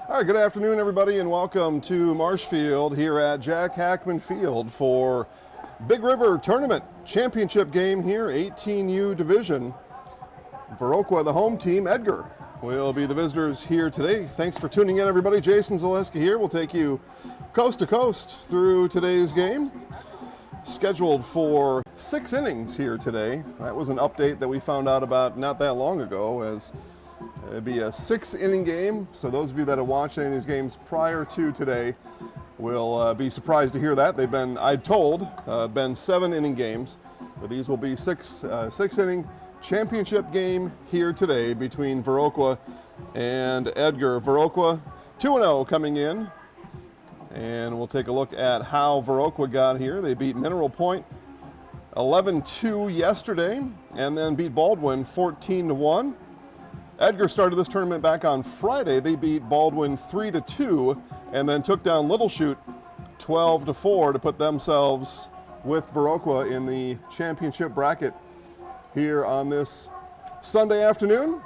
All right, good afternoon, everybody, and welcome to Marshfield here at Jack Hackman Field for Big River Tournament Championship game here, 18U Division. Viroqua, the home team. Edgar will be the visitors here today. Thanks for tuning in, everybody. Jason Zaleski here. We'll take you coast to coast through today's game. Scheduled for 6 innings here today. That was an update that we found out about not that long ago, as it'd be a 6-inning game. So those of you that have watched any of these games prior to today will be surprised to hear that. They've been, I'm told, been 7-inning games. But these will be 6-inning championship game here today between Viroqua and Edgar. Viroqua 2-0 coming in. And we'll take a look at how Viroqua got here. They beat Mineral Point 11-2 yesterday and then beat Baldwin 14-1. Edgar started this tournament back on Friday. They beat Baldwin 3-2 and then took down Little Chute 12-4 to put themselves with Viroqua in the championship bracket here on this Sunday afternoon.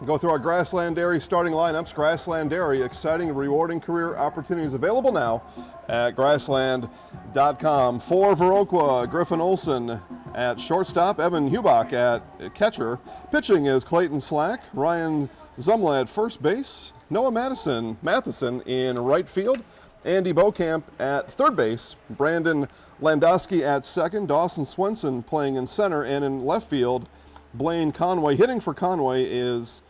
Go through our Grassland Dairy starting lineups. Grassland Dairy, exciting, rewarding career opportunities available now at grassland.com. For Viroqua, Griffin Olson at shortstop, Evan Hubach at catcher. Pitching is Clayton Slack, Ryan Zumla at first base, Noah Matheson in right field, Andy Bokamp at third base, Brandon Landowski at second, Dawson Swenson playing in center, and in left field, Blaine Conway. Hitting for Conway is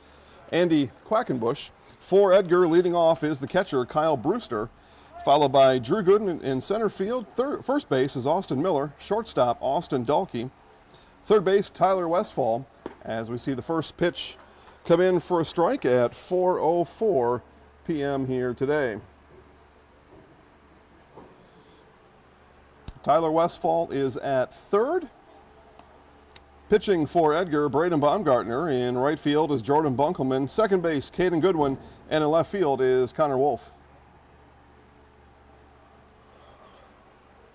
Andy Quackenbush. For Edgar, leading off is the catcher, Kyle Brewster, followed by Drew Gooden in center field. First base is Austin Miller, shortstop Austin Dalkey, third base Tyler Westfall, as we see the first pitch come in for a strike at 4:04 p.m. here today. Tyler Westfall is at third. Pitching for Edgar, Braden Baumgartner. In right field is Jordan Bunkelman. Second base, Caden Goodwin. And in left field is Connor Wolf.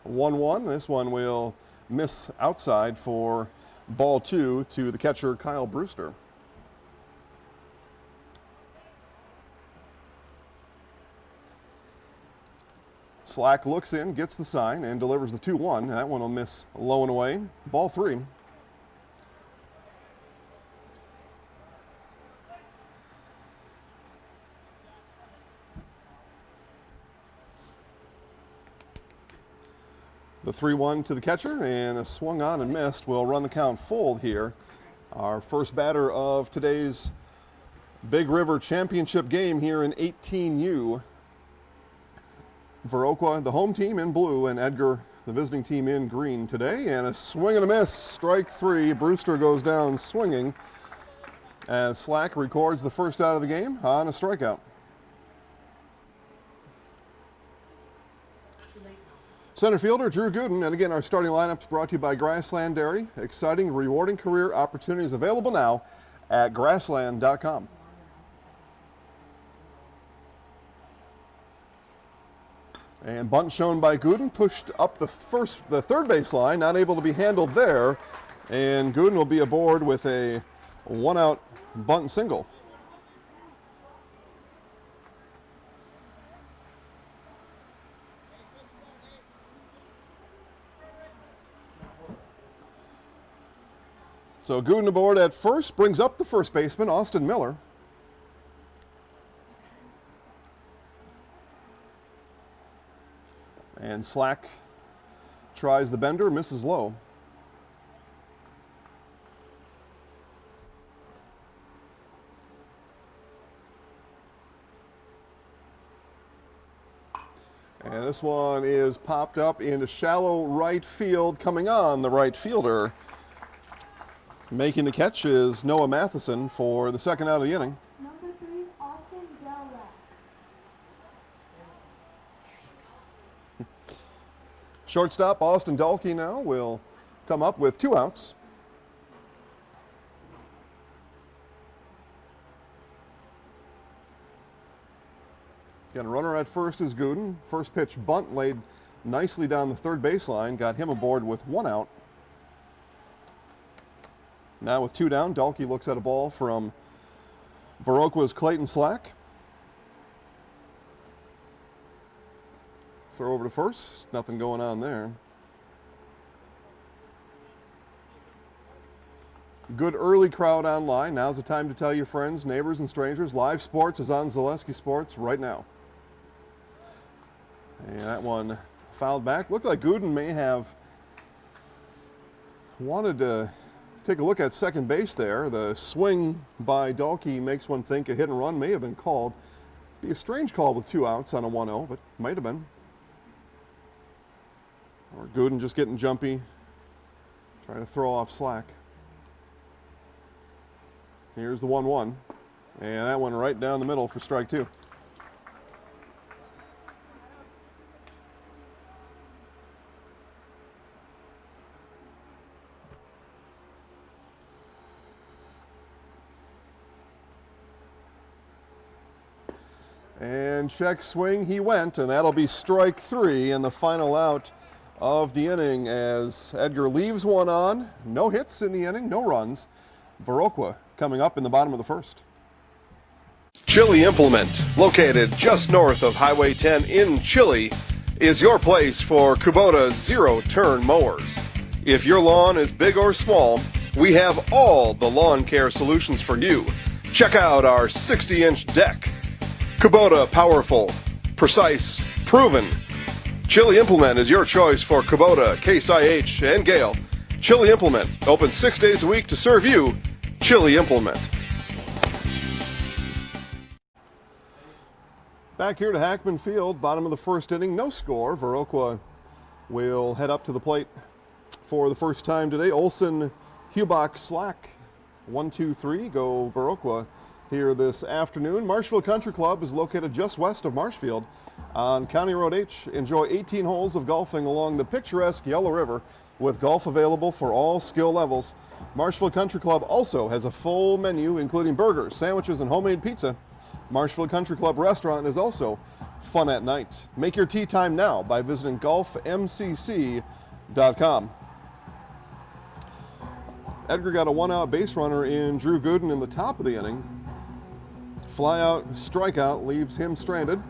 1-1. This one will miss outside for ball 2 to the catcher, Kyle Brewster. Slack looks in, gets the sign, and delivers the 2-1. That one will miss low and away. Ball 3. The 3-1 to the catcher, and a swung on and missed will run the count full here. Our first batter of today's Big River Championship game here in 18U. Viroqua, the home team, in blue, and Edgar, the visiting team, in green today. And a swing and a miss, strike 3. Brewster goes down swinging as Slack records the first out of the game on a strikeout. Center fielder Drew Gooden, and again our starting lineup is brought to you by Grassland Dairy. Exciting, rewarding career opportunities available now at grassland.com. And bunt shown by Gooden, pushed up the third base line, not able to be handled there, and Gooden will be aboard with a 1-out bunt single. So Gooden aboard at first, brings up the first baseman, Austin Miller. And Slack tries the bender, misses low. And this one is popped up into shallow right field. Coming on, the right fielder making the catch is Noah Matheson for the second out of the inning. Number 3, Austin Della. Shortstop Austin Dalkey now will come up with 2 outs. Again, runner at first is Gooden. First pitch bunt laid nicely down the third baseline, got him aboard with 1 out. Now with 2 down, Dalkey looks at a ball from Viroqua's Clayton Slack. throw over to first. Nothing going on there. Good early crowd online. Now's the time to tell your friends, neighbors, and strangers. Live sports is on Zaleski Sports right now. And that one fouled back. Looked like Gooden may have wanted to take a look at second base there. The swing by Dahlke makes one think a hit and run may have been called. Be a strange call with 2 outs on a 1-0, but might have been. Or Gooden just getting jumpy, trying to throw off slack. Here's the 1-1, and that one right down the middle for strike 2. And check swing, he went, and that'll be strike 3 and the final out of the inning as Edgar leaves one on. No hits in the inning, no runs. Viroqua coming up in the bottom of the first. Chili Implement, located just north of Highway 10 in Chili, is your place for Kubota zero-turn mowers. If your lawn is big or small, we have all the lawn care solutions for you. Check out our 60-inch deck. Kubota powerful, precise, proven. Chili Implement is your choice for Kubota, Case IH, and Gale. Chili Implement, open 6 days a week to serve you. Chili Implement. Back here to Hackman Field, bottom of the first inning, no score. Viroqua will head up to the plate for the first time today. Olson, Hubach, Slack, 1-2-3, go Viroqua here this afternoon. Marshfield Country Club is located just west of Marshfield on County Road H. Enjoy 18 holes of golfing along the picturesque Yellow River with golf available for all skill levels. Marshfield Country Club also has a full menu including burgers, sandwiches, and homemade pizza. Marshfield Country Club restaurant is also fun at night. Make your tee time now by visiting golfmcc.com. Edgar got a 1-out base runner in Drew Gooden in the top of the inning. Fly-out, strikeout leaves him stranded.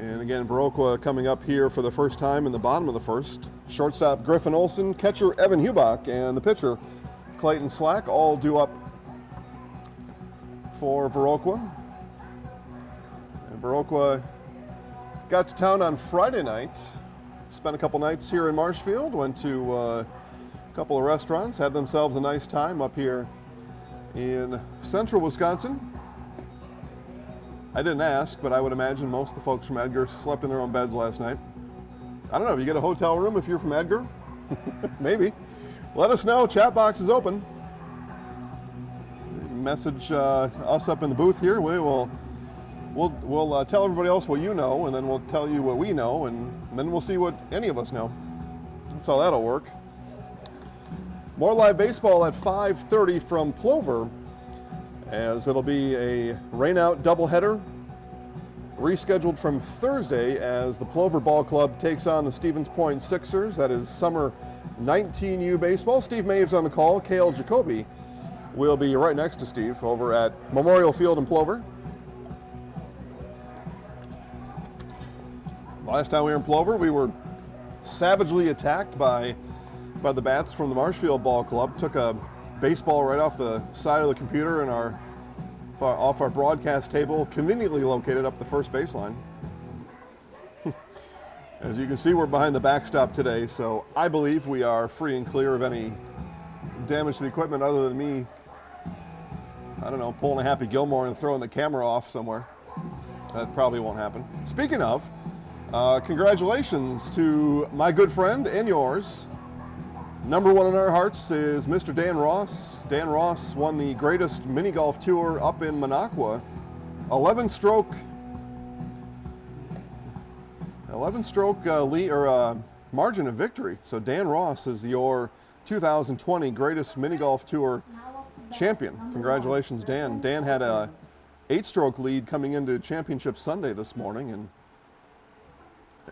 And again, Viroqua coming up here for the first time in the bottom of the first. Shortstop Griffin Olson, catcher Evan Hubach, and the pitcher Clayton Slack all due up for Viroqua. And Viroqua got to town on Friday night. Spent a couple nights here in Marshfield, went to a couple of restaurants, had themselves a nice time up here in central Wisconsin. I didn't ask, but I would imagine most of the folks from Edgar slept in their own beds last night. I don't know, you get a hotel room if you're from Edgar? Maybe. Let us know, chat box is open. Message us up in the booth here. We'll tell everybody else what you know, and then we'll tell you what we know, and then we'll see what any of us know. That's how that'll work. More live baseball at 5:30 from Plover, as it'll be a rain-out doubleheader rescheduled from Thursday as the Plover Ball Club takes on the Stevens Point Sixers. That is summer 19U baseball. Steve Maves on the call. Cale Jacoby will be right next to Steve over at Memorial Field in Plover. Last time we were in Plover, we were savagely attacked by the bats from the Marshfield Ball Club. Took a baseball right off the side of the computer and off our broadcast table, conveniently located up the first baseline. As you can see, we're behind the backstop today, so I believe we are free and clear of any damage to the equipment other than me, I don't know, pulling a Happy Gilmore and throwing the camera off somewhere. That probably won't happen. Speaking of, congratulations to my good friend and yours. Number one in our hearts is Mr. Dan Ross. Dan Ross won the greatest mini golf tour up in Minocqua. 11-stroke lead or margin of victory. So Dan Ross is your 2020 greatest mini golf tour champion. Congratulations, Dan. Dan had a 8-stroke lead coming into Championship Sunday this morning and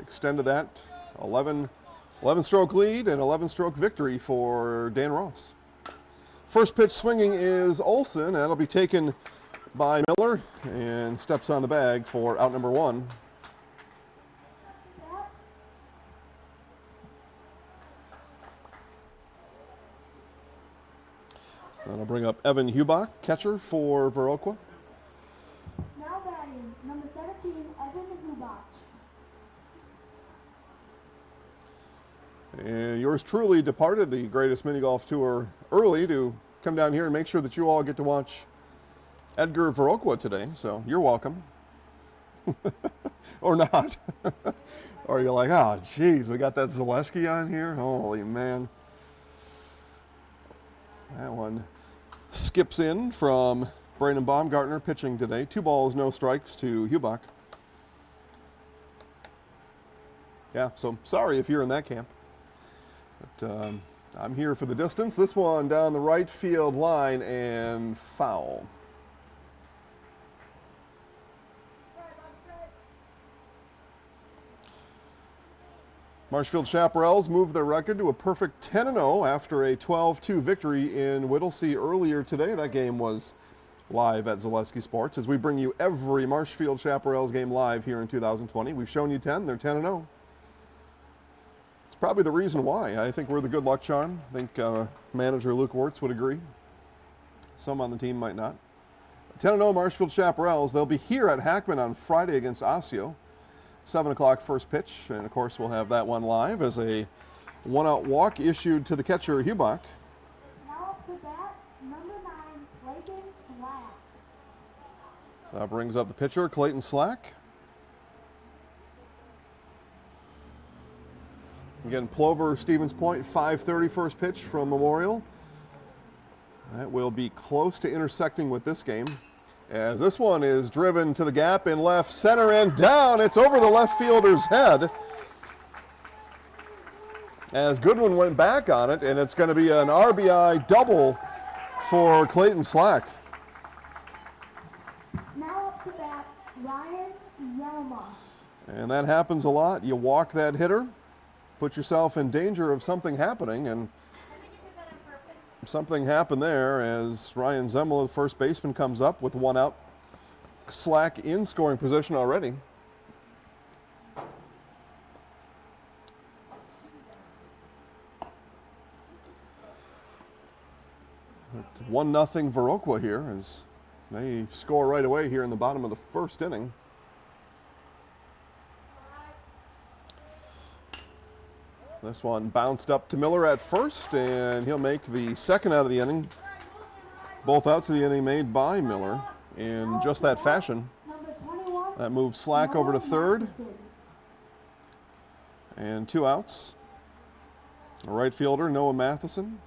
extended that 11-stroke lead and 11-stroke victory for Dan Ross. First pitch swinging is Olson, and that'll be taken by Miller and steps on the bag for out number 1. And I'll bring up Evan Hubach, catcher for Viroqua. Now batting, number 17, Evan Hubach. And yours truly departed the Greatest Mini Golf Tour early to come down here and make sure that you all get to watch Edgar Viroqua today. So you're welcome. Or not. Or you're like, oh, geez, we got that Zaleski on here? Holy man. That one skips in from Brandon Baumgartner pitching today. 2 balls, no strikes to Hubach. Yeah, so sorry if you're in that camp. But I'm here for the distance. This one down the right field line and foul. Marshfield Chaparrals moved their record to a perfect 10-0 after a 12-2 victory in Whittlesea earlier today. That game was live at Zaleski Sports as we bring you every Marshfield Chaparrals game live here in 2020. We've shown you 10, they're 10-0. It's probably the reason why. I think we're the good luck charm. I think manager Luke Wirtz would agree. Some on the team might not. 10-0 Marshfield Chaparrals. They'll be here at Hackman on Friday against Osseo. 7 o'clock first pitch, and of course we'll have that one live as a one-out walk issued to the catcher Hubach. Now up to bat, number 9, Clayton Slack. So that brings up the pitcher, Clayton Slack. Again, Plover, Stevens Point, 5:30 first pitch from Memorial. That will be close to intersecting with this game, as this one is driven to the gap in left center and down. It's over the left fielder's head as Goodwin went back on it, and it's going to be an RBI double for Clayton Slack. Now up to bat, Ryan Zelma. And that happens a lot. You walk that hitter, put yourself in danger of something happening, and something happened there as Ryan Zemel, the first baseman, comes up with 1 out. Slack in scoring position already. It's 1-0 Viroqua here as they score right away here in the bottom of the first inning. This one bounced up to Miller at first, and he'll make the second out of the inning. Both outs of the inning made by Miller in just that fashion. Number 21, That moves Slack over to third, Matheson. and 2 outs. A right fielder, Noah Matheson.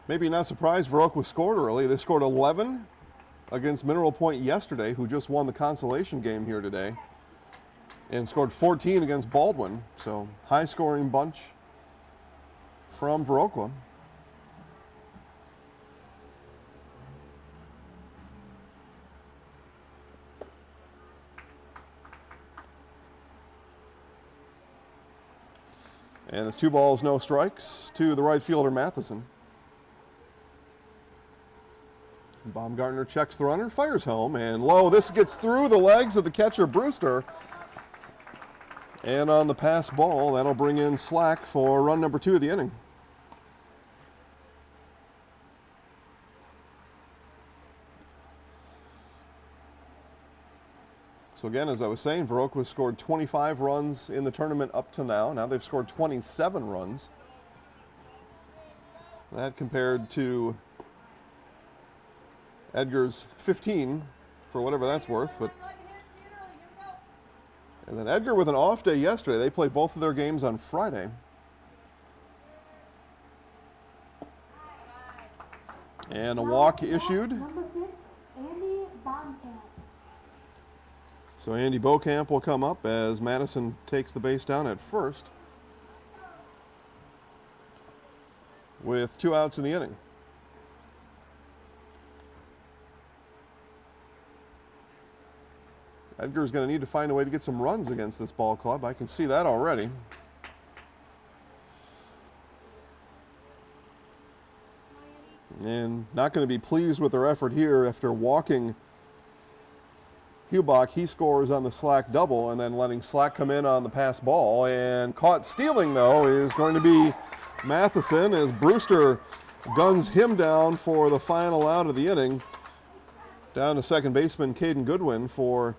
Maybe not surprised Viroqua scored early. They scored 11 against Mineral Point yesterday, who just won the consolation game here today, and scored 14 against Baldwin. So high scoring bunch from Viroqua. And it's 2 balls, no strikes to the right fielder Matheson. Baumgartner checks the runner, fires home, and low. This gets through the legs of the catcher Brewster. And on the pass ball, that'll bring in Slack for run number 2 of the inning. So again, as I was saying, Viroqua scored 25 runs in the tournament up to now. Now they've scored 27 runs. That compared to Edgar's 15, for whatever that's worth. But and then Edgar with an off day yesterday. They played both of their games on Friday. And a walk issued. Number 6, Andy Bonkamp. So Andy Beaucamp will come up as Madison takes the base down at first with 2 outs in the inning. Edgar's going to need to find a way to get some runs against this ball club. I can see that already. And not going to be pleased with their effort here after walking Hubach. He scores on the Slack double and then letting Slack come in on the pass ball. And caught stealing, though, is going to be Matheson as Brewster guns him down for the final out of the inning. Down to second baseman Caden Goodwin for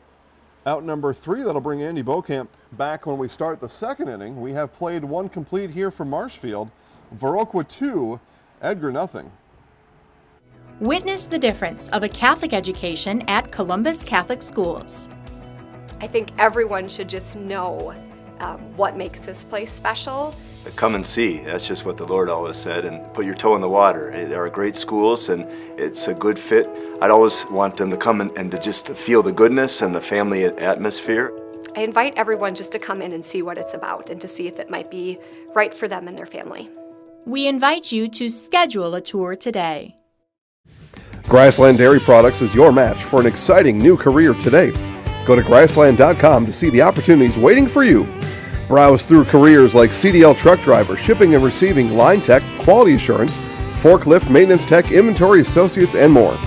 out number 3. That'll bring Andy Beaucamp back when we start the second inning. We have played one complete here for Marshfield. Viroqua 2, Edgar nothing. Witness the difference of a Catholic education at Columbus Catholic Schools. I think everyone should just know what makes this place special. Come and see. That's just what the Lord always said, and put your toe in the water. There are great schools, and it's a good fit. I'd always want them to come and to just feel the goodness and the family atmosphere. I invite everyone just to come in and see what it's about and to see if it might be right for them and their family. We invite you to schedule a tour today. Grassland Dairy Products is your match for an exciting new career today. Go to grassland.com to see the opportunities waiting for you. Browse through careers like CDL truck driver, shipping and receiving, line tech, quality assurance, forklift, maintenance tech, inventory associates, and more.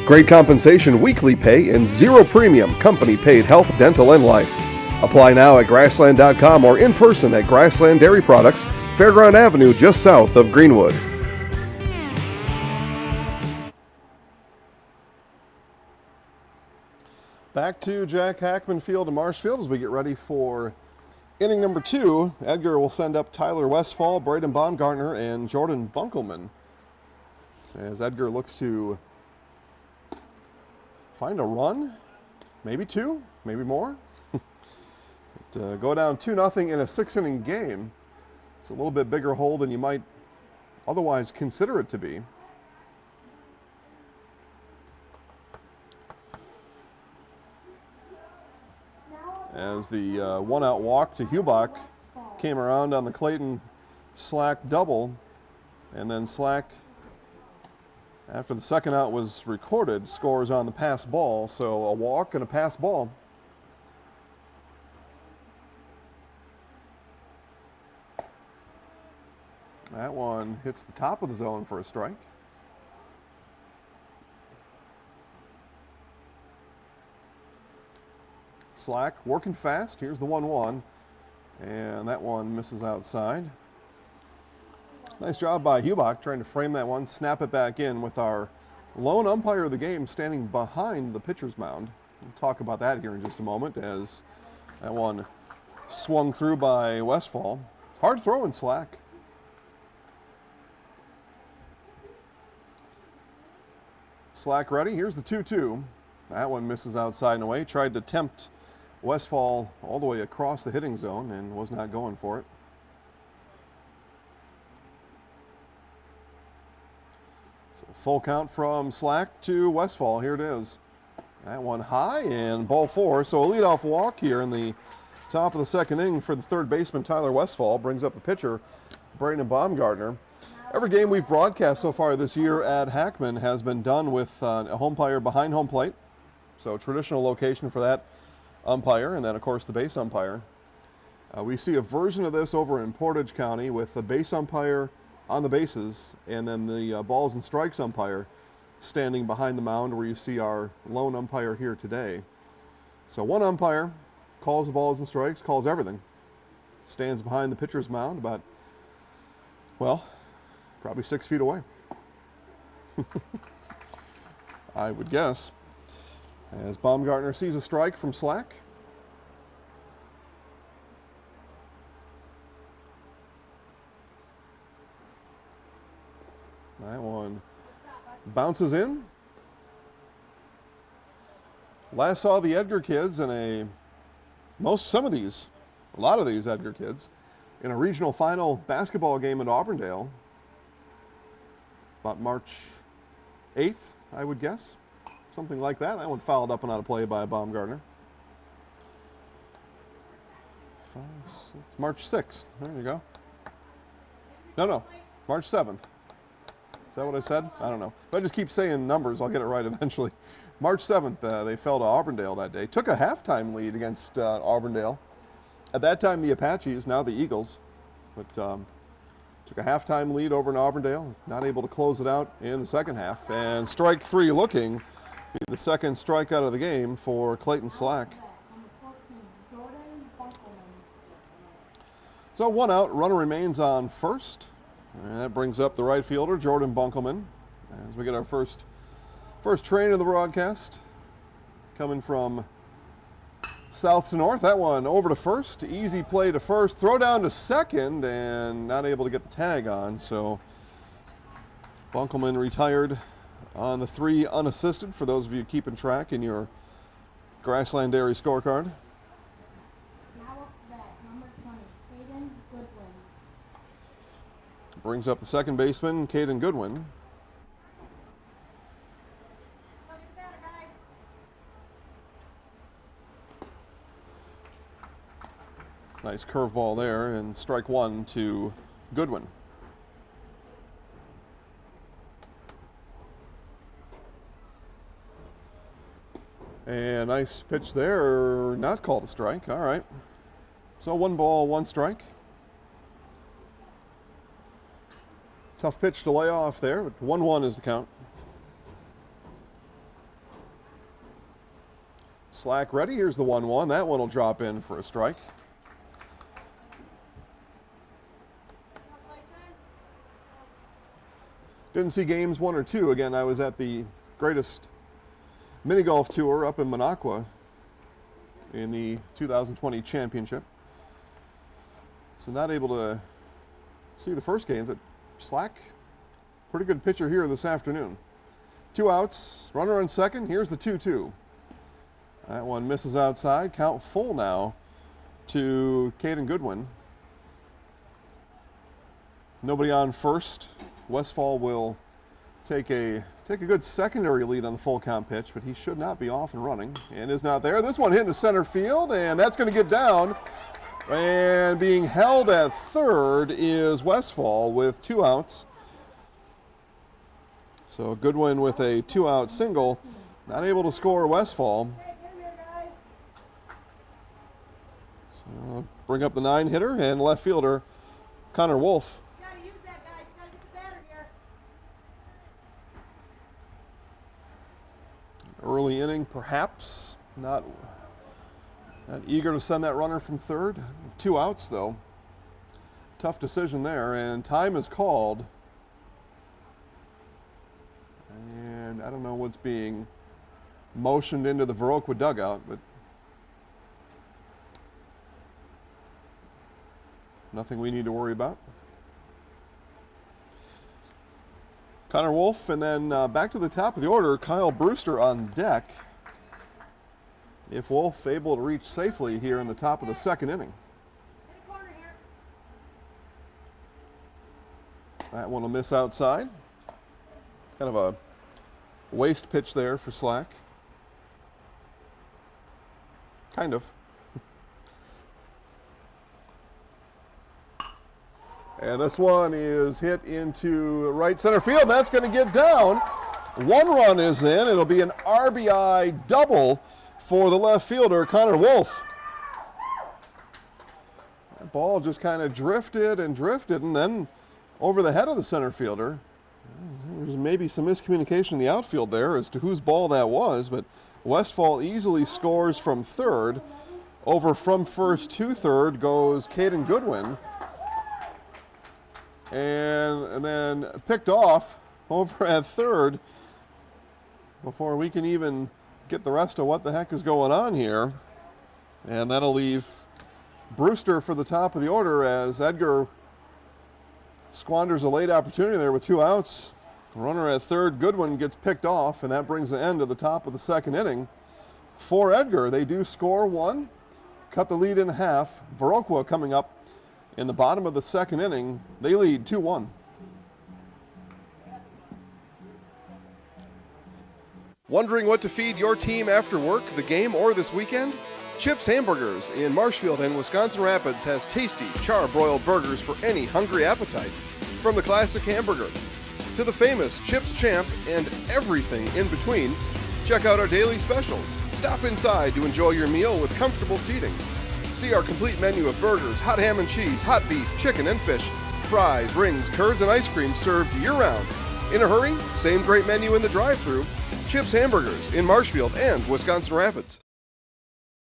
Great compensation, weekly pay, and zero premium company paid health, dental, and life. Apply now at grassland.com or in person at Grassland Dairy Products, Fairground Avenue, just south of Greenwood. Back to Jack Hackman Field and Marshfield as we get ready for inning number 2. Edgar will send up Tyler Westfall, Braden Baumgartner, and Jordan Bunkelman as Edgar looks to find a run, maybe 2, maybe more. Go down 2-0 in a 6-inning game. It's a little bit bigger hole than you might otherwise consider it to be. As the one-out walk to Hubach came around on the Clayton Slack double, and then Slack, after the second out was recorded, scores on the pass ball. So a walk and a pass ball. That one hits the top of the zone for a strike. Slack working fast. Here's the 1-1, and that one misses outside. Nice job by Hubach trying to frame that one, snap it back in with our lone umpire of the game standing behind the pitcher's mound. We'll talk about that here in just a moment as that one swung through by Westfall. Hard throw in Slack. Slack ready. Here's the 2-2. That one misses outside and away. Tried to tempt Westfall all the way across the hitting zone and was not going for it. So full count from Slack to Westfall. Here it is. That one high and ball 4. So a leadoff walk here in the top of the second inning for the third baseman Tyler Westfall. Brings up the pitcher Braden Baumgartner. Every game we've broadcast so far this year at Hackman has been done with a umpire behind home plate. So traditional location for that umpire, and then of course the base umpire. We see a version of this over in Portage County with the base umpire on the bases and then the balls and strikes umpire standing behind the mound where you see our lone umpire here today. So one umpire calls the balls and strikes, calls everything, stands behind the pitcher's mound about, well, probably 6 feet away. I would guess. As Baumgartner sees a strike from Slack. That one bounces in. Last saw the Edgar kids in a lot of these Edgar kids in a regional final basketball game in Auburndale. About March 8th, I would guess. Something like that. That one fouled up and out of play by Baumgartner. March 6th. There you go. No. March 7th. Is that what I said? I don't know. If I just keep saying numbers, I'll get it right eventually. March 7th, they fell to Auburndale that day. Took a halftime lead against Auburndale. At that time, the Apaches, now the Eagles. But took a halftime lead over in Auburndale. Not able to close it out in the second half. And strike 3 looking. Be the second strikeout of the game for Clayton Slack. So one out, runner remains on first. And that brings up the right fielder, Jordan Bunkelman, as we get our first train of the broadcast. Coming from south to north. That one over to first. Easy play to first. Throw down to second and not able to get the tag on. So Bunkelman retired on the 3 unassisted, for those of you keeping track in your Grassland Dairy scorecard. Now up to bat, number 20, Caden Goodwin. Brings up the second baseman, Caden Goodwin. Nice curveball there, and strike 1 to Goodwin. And nice pitch there, not called a strike. All right. So 1 ball, 1 strike. Tough pitch to lay off there, but 1-1 is the count. Slack ready. Here's the 1-1. That one will drop in for a strike. Didn't see games 1 or 2. Again, I was at the greatest mini golf tour up in Viroqua in the 2020 championship. So not able to see the first game, but Slack, pretty good pitcher here this afternoon. 2 outs, runner on second. Here's the 2-2. That one misses outside. Count full now to Caden Goodwin. Nobody on first. Westfall will take a good secondary lead on the full count pitch, but he should not be off and running, and is not there. This one hit into center field, and that's going to get down. And being held at third is Westfall with 2 outs. So Goodwin with a 2-out single, not able to score Westfall. So bring up the 9-hitter and left fielder Connor Wolf. Early inning, perhaps. Not eager to send that runner from third. 2 outs, though. Tough decision there, and time is called. And I don't know what's being motioned into the Viroqua dugout, but nothing we need to worry about. Connor Wolf, and then back to the top of the order, Kyle Brewster on deck. If Wolf able to reach safely here in the top of the second inning. That one will miss outside. Kind of a waste pitch there for Slack. Kind of. And this one is hit into right center field. That's going to get down. 1 run is in. It'll be an RBI double for the left fielder, Connor Wolf. That ball just kind of drifted, and then over the head of the center fielder. There's maybe some miscommunication in the outfield there as to whose ball that was, but Westfall easily scores from third. Over from first to third goes Caden Goodwin. And then picked off over at third before we can even get the rest of what the heck is going on here. And that'll leave Brewster for the top of the order as Edgar squanders a late opportunity there with 2 outs. Runner at third, Goodwin gets picked off, and that brings the end to the top of the second inning. For Edgar, they do score 1, cut the lead in half. Viroqua coming up in the bottom of the second inning. They lead 2-1. Wondering what to feed your team after work, the game, or this weekend? Chips Hamburgers in Marshfield and Wisconsin Rapids has tasty, char-broiled burgers for any hungry appetite. From the classic hamburger to the famous Chips Champ and everything in between, check out our daily specials. Stop inside to enjoy your meal with comfortable seating. See our complete menu of burgers, hot ham and cheese, hot beef, chicken and fish, fries, rings, curds, and ice cream served year-round. In a hurry? Same great menu in the drive-thru. Chips Hamburgers in Marshfield and Wisconsin Rapids.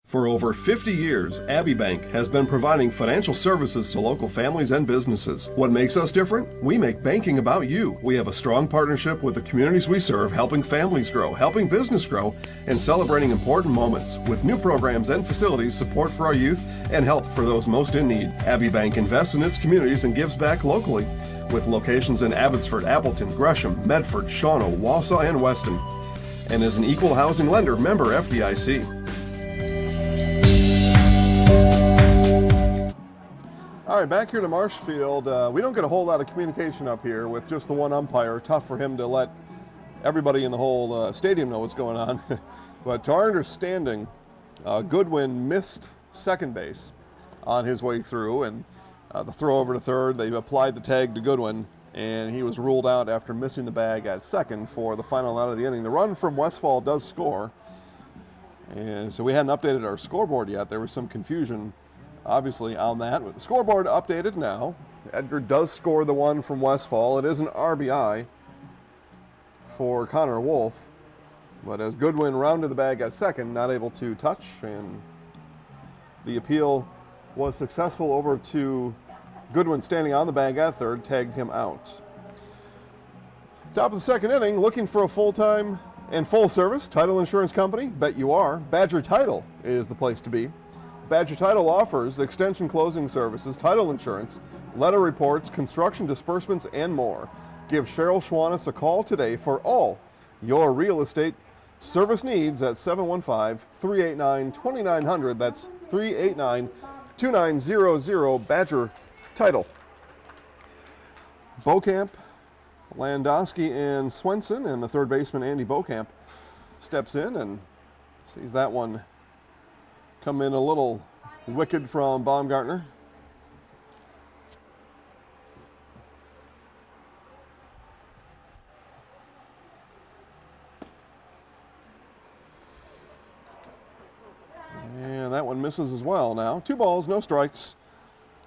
For over 50 years, Abbey Bank has been providing financial services to local families and businesses. What makes us different? We make banking about you. We have a strong partnership with the communities we serve, helping families grow, helping business grow, and celebrating important moments with new programs and facilities, support for our youth, and help for those most in need. Abbey Bank invests in its communities and gives back locally, with locations in Abbotsford, Appleton, Gresham, Medford, Shawano, Wausau, and Weston, and is an equal housing lender, member FDIC. All right, back here to Marshfield. We don't get a whole lot of communication up here with just the one umpire. Tough for him to let everybody in the whole stadium know what's going on. But to our understanding, Goodwin missed second base on his way through, and the throw over to third, they applied the tag to Goodwin, and he was ruled out after missing the bag at second for the final out of the inning. The run from Westfall does score, and so we hadn't updated our scoreboard yet. There was some confusion obviously on that. With the scoreboard updated now, Edgar does score the one from Westfall. It is an RBI for Connor Wolf, but as Goodwin rounded the bag at second, not able to touch, and the appeal was successful over to Goodwin standing on the bag at third, tagged him out. Top of the second inning, looking for a full-time and full-service title insurance company? Bet you are. Badger Title is the place to be. Badger Title offers extension closing services, title insurance, letter reports, construction disbursements, and more. Give Cheryl Schwanis a call today for all your real estate service needs at 715-389-2900. That's 389-2900, Badger Title. Beaucamp, Landowski, and Swenson, and the third baseman Andy Beaucamp steps in and sees that one come in a little wicked from Baumgartner. And that one misses as well now. 2 balls, no strikes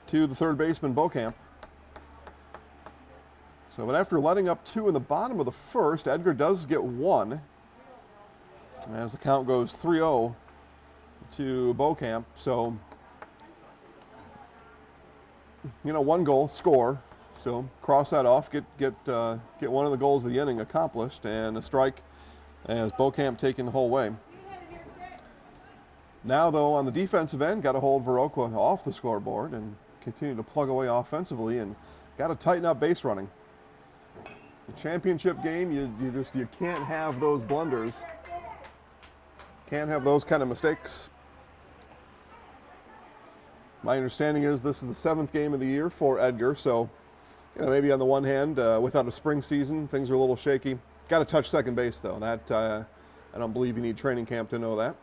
to the third baseman Beaucamp. So, but after letting up 2 in the bottom of the first, Edgar does get 1 as the count goes 3-0 to Beaucamp. So, 1 goal, score. So cross that off, get one of the goals of the inning accomplished, and a strike as Beaucamp taking the whole way. Now, though, on the defensive end, got to hold Viroqua off the scoreboard and continue to plug away offensively, and got to tighten up base running. The championship game, you can't have those blunders. Can't have those kind of mistakes. My understanding is this is the 7th game of the year for Edgar, so maybe on the one hand, without a spring season, things are a little shaky. Got to touch second base, though. That I don't believe you need training camp to know that.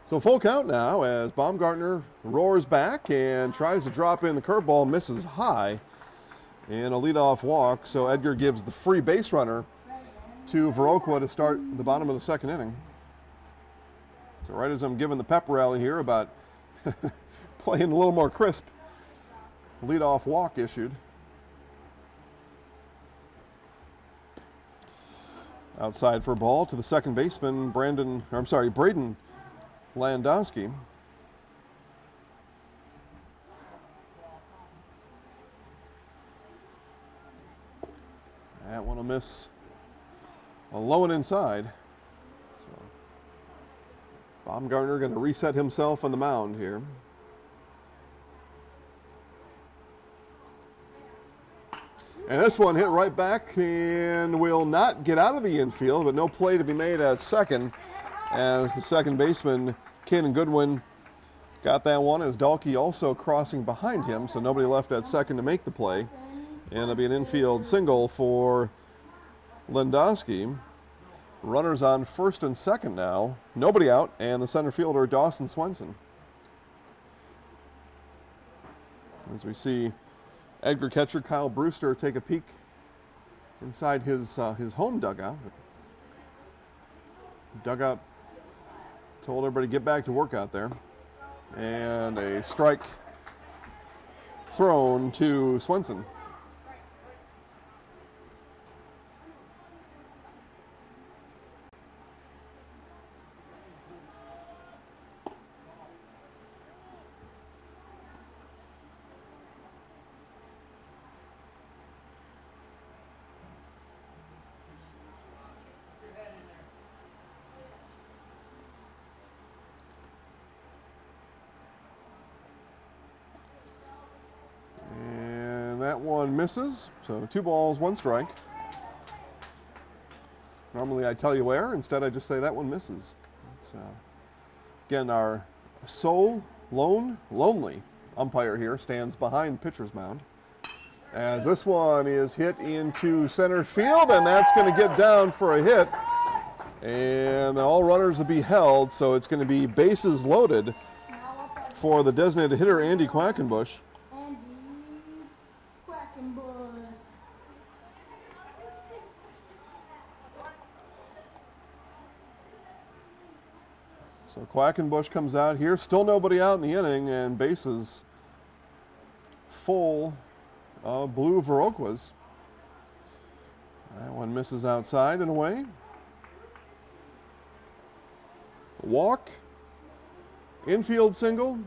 So full count now as Baumgartner roars back and tries to drop in the curveball, misses high, and a leadoff walk. So Edgar gives the free base runner to Viroqua to start the bottom of the second inning. So right as I'm giving the pep rally here about playing a little more crisp, leadoff walk issued. Outside for a ball to the second baseman, Braden Landowski. That one will miss low and inside. So Baumgartner going to reset himself on the mound here. And this one hit right back and will not get out of the infield, but no play to be made at second as the second baseman, Caden Goodwin, got that one as Dalkey also crossing behind him, so nobody left at second to make the play. And it'll be an infield single for Landowski. Runners on first and second now. Nobody out, and the center fielder, Dawson Swenson. As we see Edgar catcher Kyle Brewster take a peek inside his home dugout. Dugout told everybody to get back to work out there. And a strike thrown to Swenson. that one misses. So 2 balls, 1 strike. Normally I tell you where. Instead I just say that one misses. So again, our sole, lonely umpire here stands behind the pitcher's mound. As this one is hit into center field, and that's going to get down for a hit. And all runners will be held, so it's going to be bases loaded for the designated hitter, Andy Quackenbush. Andy Quackenbush. So Quackenbush comes out here, still nobody out in the inning, and bases full of blue Viroquas. That one misses outside and away. Walk, infield single,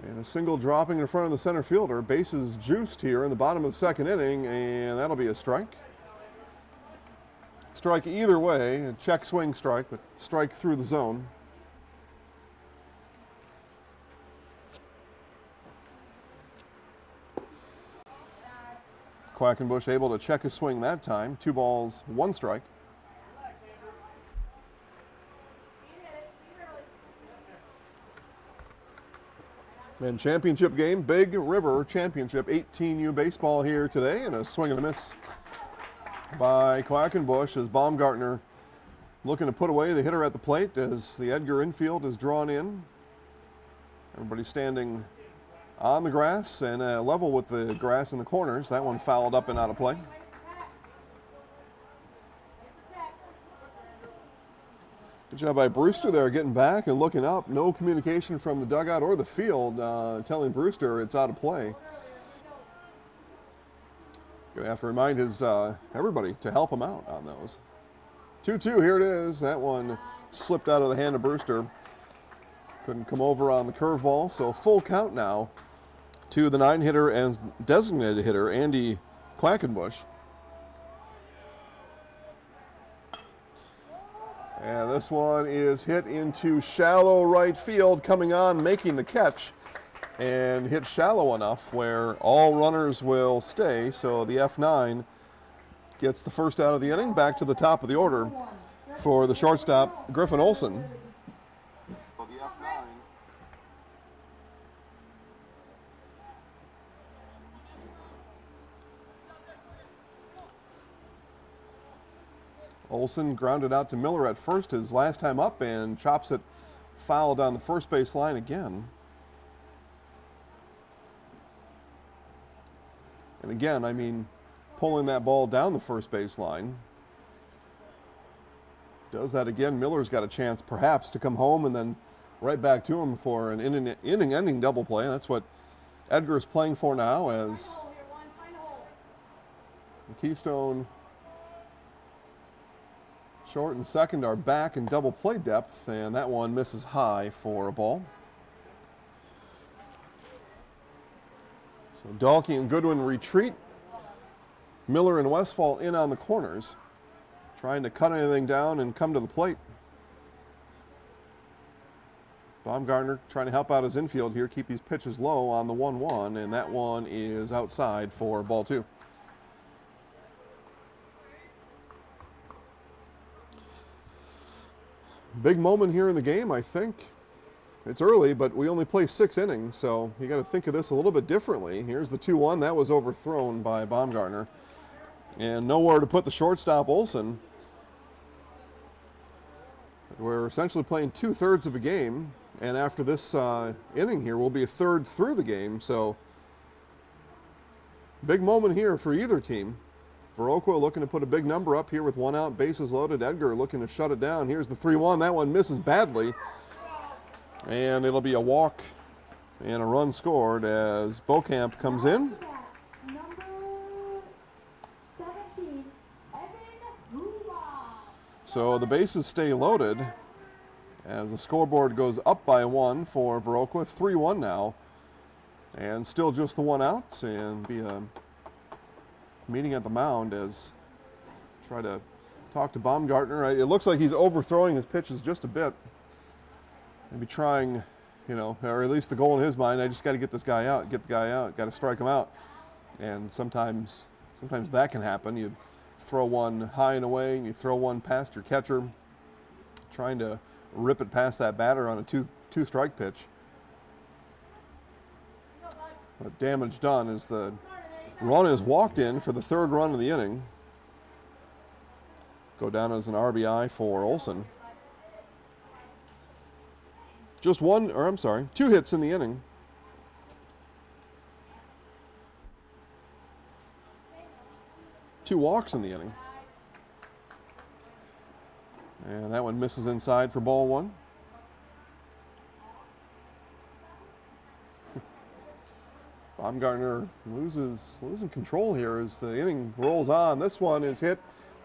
and a single dropping in front of the center fielder. Bases juiced here in the bottom of the 2nd inning, and that'll be a strike. Strike either way, a check swing strike, but strike through the zone. Quackenbush able to check his swing that time. 2 balls, 1 strike. And championship game, Big River Championship, 18U baseball here today, and a swing and a miss by Quackenbush as Baumgartner looking to put away the hitter at the plate as the Edgar infield is drawn in. Everybody standing on the grass and level with the grass in the corners. That one fouled up and out of play. Good job by Brewster there getting back and looking up. No communication from the dugout or the field telling Brewster it's out of play. Gonna have to remind his everybody to help him out on those. 2-2, here it is. That one slipped out of the hand of Brewster. Couldn't come over on the curveball, so full count now to the 9-hitter and designated hitter, Andy Quackenbush. And this one is hit into shallow right field, coming on, making the catch, and hit shallow enough where all runners will stay. So the F9 gets the first out of the inning, back to the top of the order for the shortstop, Griffin Olson. Olson grounded out to Miller at first his last time up and chops it foul down the first base line again. And again, I mean, pulling that ball down the first base line. Does that again. Miller's got a chance perhaps to come home and then right back to him for an inning-ending double play. That's what Edgar is playing for now as the Keystone short and second are back in double play depth, and that one misses high for a ball. So Dahlke and Goodwin retreat. Miller and Westfall in on the corners, trying to cut anything down and come to the plate. Baumgartner trying to help out his infield here, keep these pitches low on the 1-1, and that one is outside for ball 2. Big moment here in the game, I think. It's early, but we only play 6 innings, so you got to think of this a little bit differently. Here's the 2-1. That was overthrown by Baumgartner. And nowhere to put the shortstop, Olson. We're essentially playing 2/3 of a game, and after this inning here, we'll be a third through the game, so big moment here for either team. Viroqua looking to put a big number up here with 1 out, bases loaded. Edgar looking to shut it down. Here's the 3-1. That one misses badly. And it'll be a walk and a run scored as Beaucamp comes in. Number 17, Evan Hoover. So the bases stay loaded as the scoreboard goes up by 1 for Viroqua. 3-1 now. And still just the 1 out, and be a meeting at the mound as try to talk to Baumgartner. It looks like he's overthrowing his pitches just a bit. Maybe trying or at least the goal in his mind, I just got to get this guy out, got to strike him out. And sometimes that can happen. You throw one high and away, and you throw one past your catcher, trying to rip it past that batter on a two-strike pitch. But damage done as the run is walked in for the third run of the inning. Go down as an RBI for Olson. Two hits in the inning. Two walks in the inning. And that one misses inside for ball one. Baumgartner losing control here as the inning rolls on. This one is hit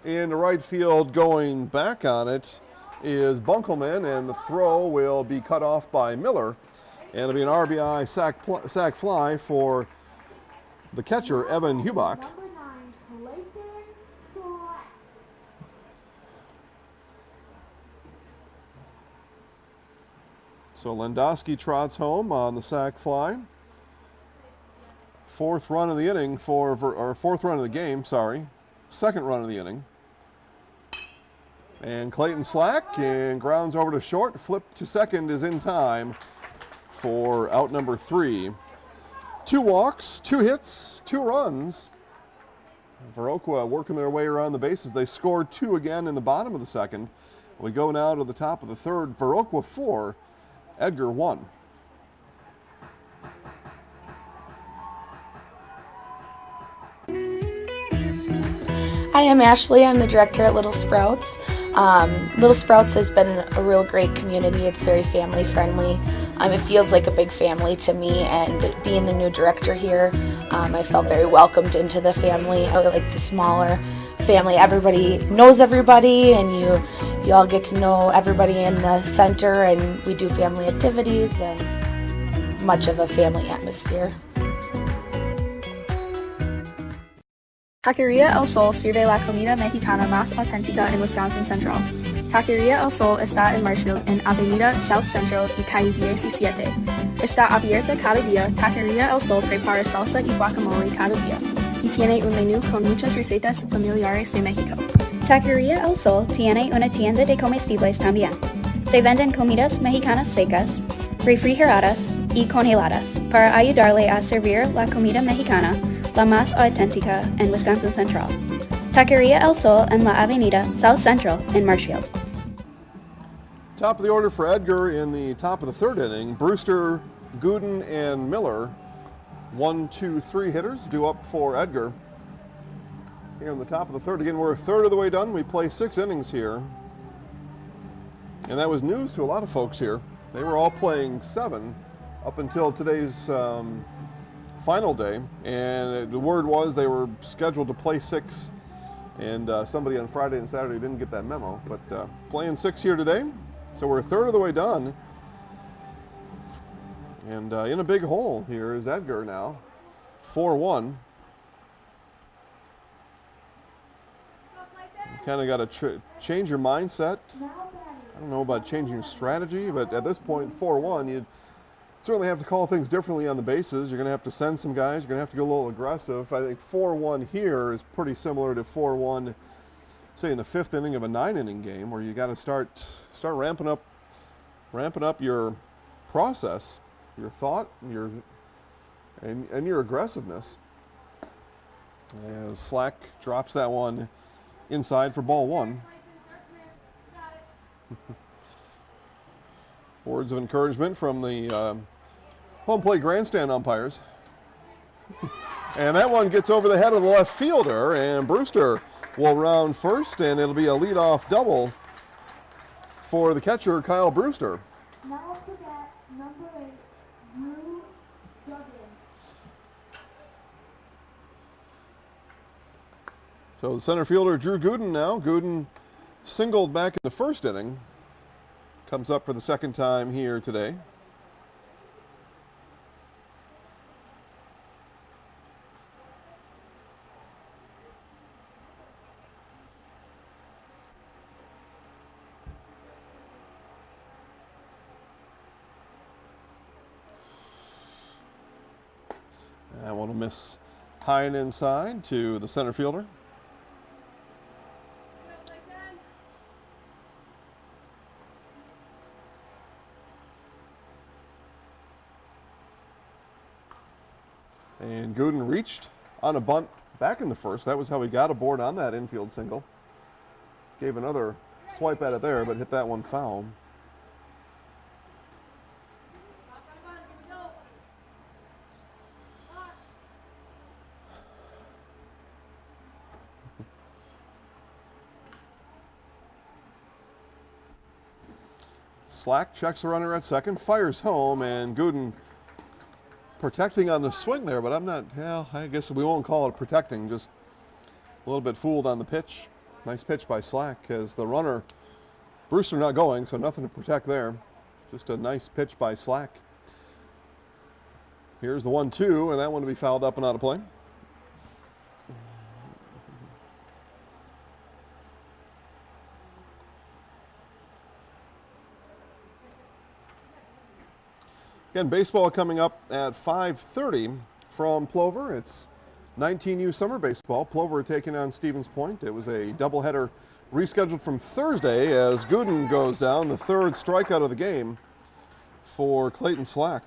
into right field. Going back on it is Bunkelman, and the throw will be cut off by Miller. And it'll be an RBI sac fly for the catcher, Evan Hubach. Number 9, Clayton Slack. So Lendowski trots home on the sac fly. Fourth run of the game, second run of the inning. And Clayton Slack and grounds over to short, flip to second is in time for out number 3. 2 walks, 2 hits, 2 runs. Viroqua working their way around the bases. They scored 2 again in the bottom of the second. We go now to the top of the third. Viroqua 4, Edgar 1. Hi, I'm Ashley. I'm the director at Little Sprouts. Little Sprouts has been a real great community. It's very family friendly. It feels like a big family to me, and being the new director here, I felt very welcomed into the family. I like the smaller family. Everybody knows everybody, and you all get to know everybody in the center, and we do family activities and much of a family atmosphere. Taqueria El Sol sirve la comida mexicana más auténtica en Wisconsin Central. Taqueria El Sol está en Marshfield, en Avenida South Central y calle 17. Está abierta cada día. Taqueria El Sol prepara salsa y guacamole cada día y tiene un menú con muchas recetas familiares de México. Taqueria El Sol tiene una tienda de comestibles también. Se venden comidas mexicanas secas, refrigeradas y congeladas para ayudarle a servir la comida mexicana la más auténtica en Wisconsin Central. Taqueria El Sol en la Avenida South Central in Marshfield. Top of the order for Edgar in the top of the third inning. Brewster, Gooden, and Miller. 1, 2, 3 hitters due up for Edgar. Here in the top of the third. Again, we're a third of the way done. We play 6 innings here. And that was news to a lot of folks here. They were all playing 7 up until today's final day, and the word was they were scheduled to play 6, and somebody on Friday and Saturday didn't get that memo, but playing 6 here today, so we're a third of the way done. And in a big hole here is Edgar now, 4-1. You kind of got to change your mindset. I don't know about changing your strategy, but at this point, 4-1, you certainly have to call things differently on the bases. You're going to have to send some guys. You're going to have to go a little aggressive. I think 4-1 here is pretty similar to 4-1, say, in the 5th inning of a 9-inning game, where you got to start ramping up your process, your thought, and your aggressiveness. As Slack drops that one inside for ball 1. Words of encouragement from the home plate grandstand umpires. And that one gets over the head of the left fielder, and Brewster will round first, and it'll be a leadoff double for the catcher, Kyle Brewster. Now up to bat, number 8, Drew Duggan. So the center fielder, Drew Gooden now. Gooden singled back in the first inning. Comes up for the second time here today. That one will miss high and inside to the center fielder. And Gooden reached on a bunt back in the first. That was how he got aboard on that infield single. Gave another swipe at it there, but hit that one foul. Slack checks the runner at second, fires home, and Gooden protecting on the swing there, but I'm not, well, I guess we won't call it protecting, just a little bit fooled on the pitch. Nice pitch by Slack as the runner, Brewster not going, so nothing to protect there. Just a nice pitch by Slack. Here's the 1-2, and that one to be fouled up and out of play. Again, baseball coming up at 5:30 from Plover. It's 19U summer baseball. Plover taking on Stevens Point. It was a doubleheader rescheduled from Thursday as Gooden goes down, the third strikeout of the game for Clayton Slack.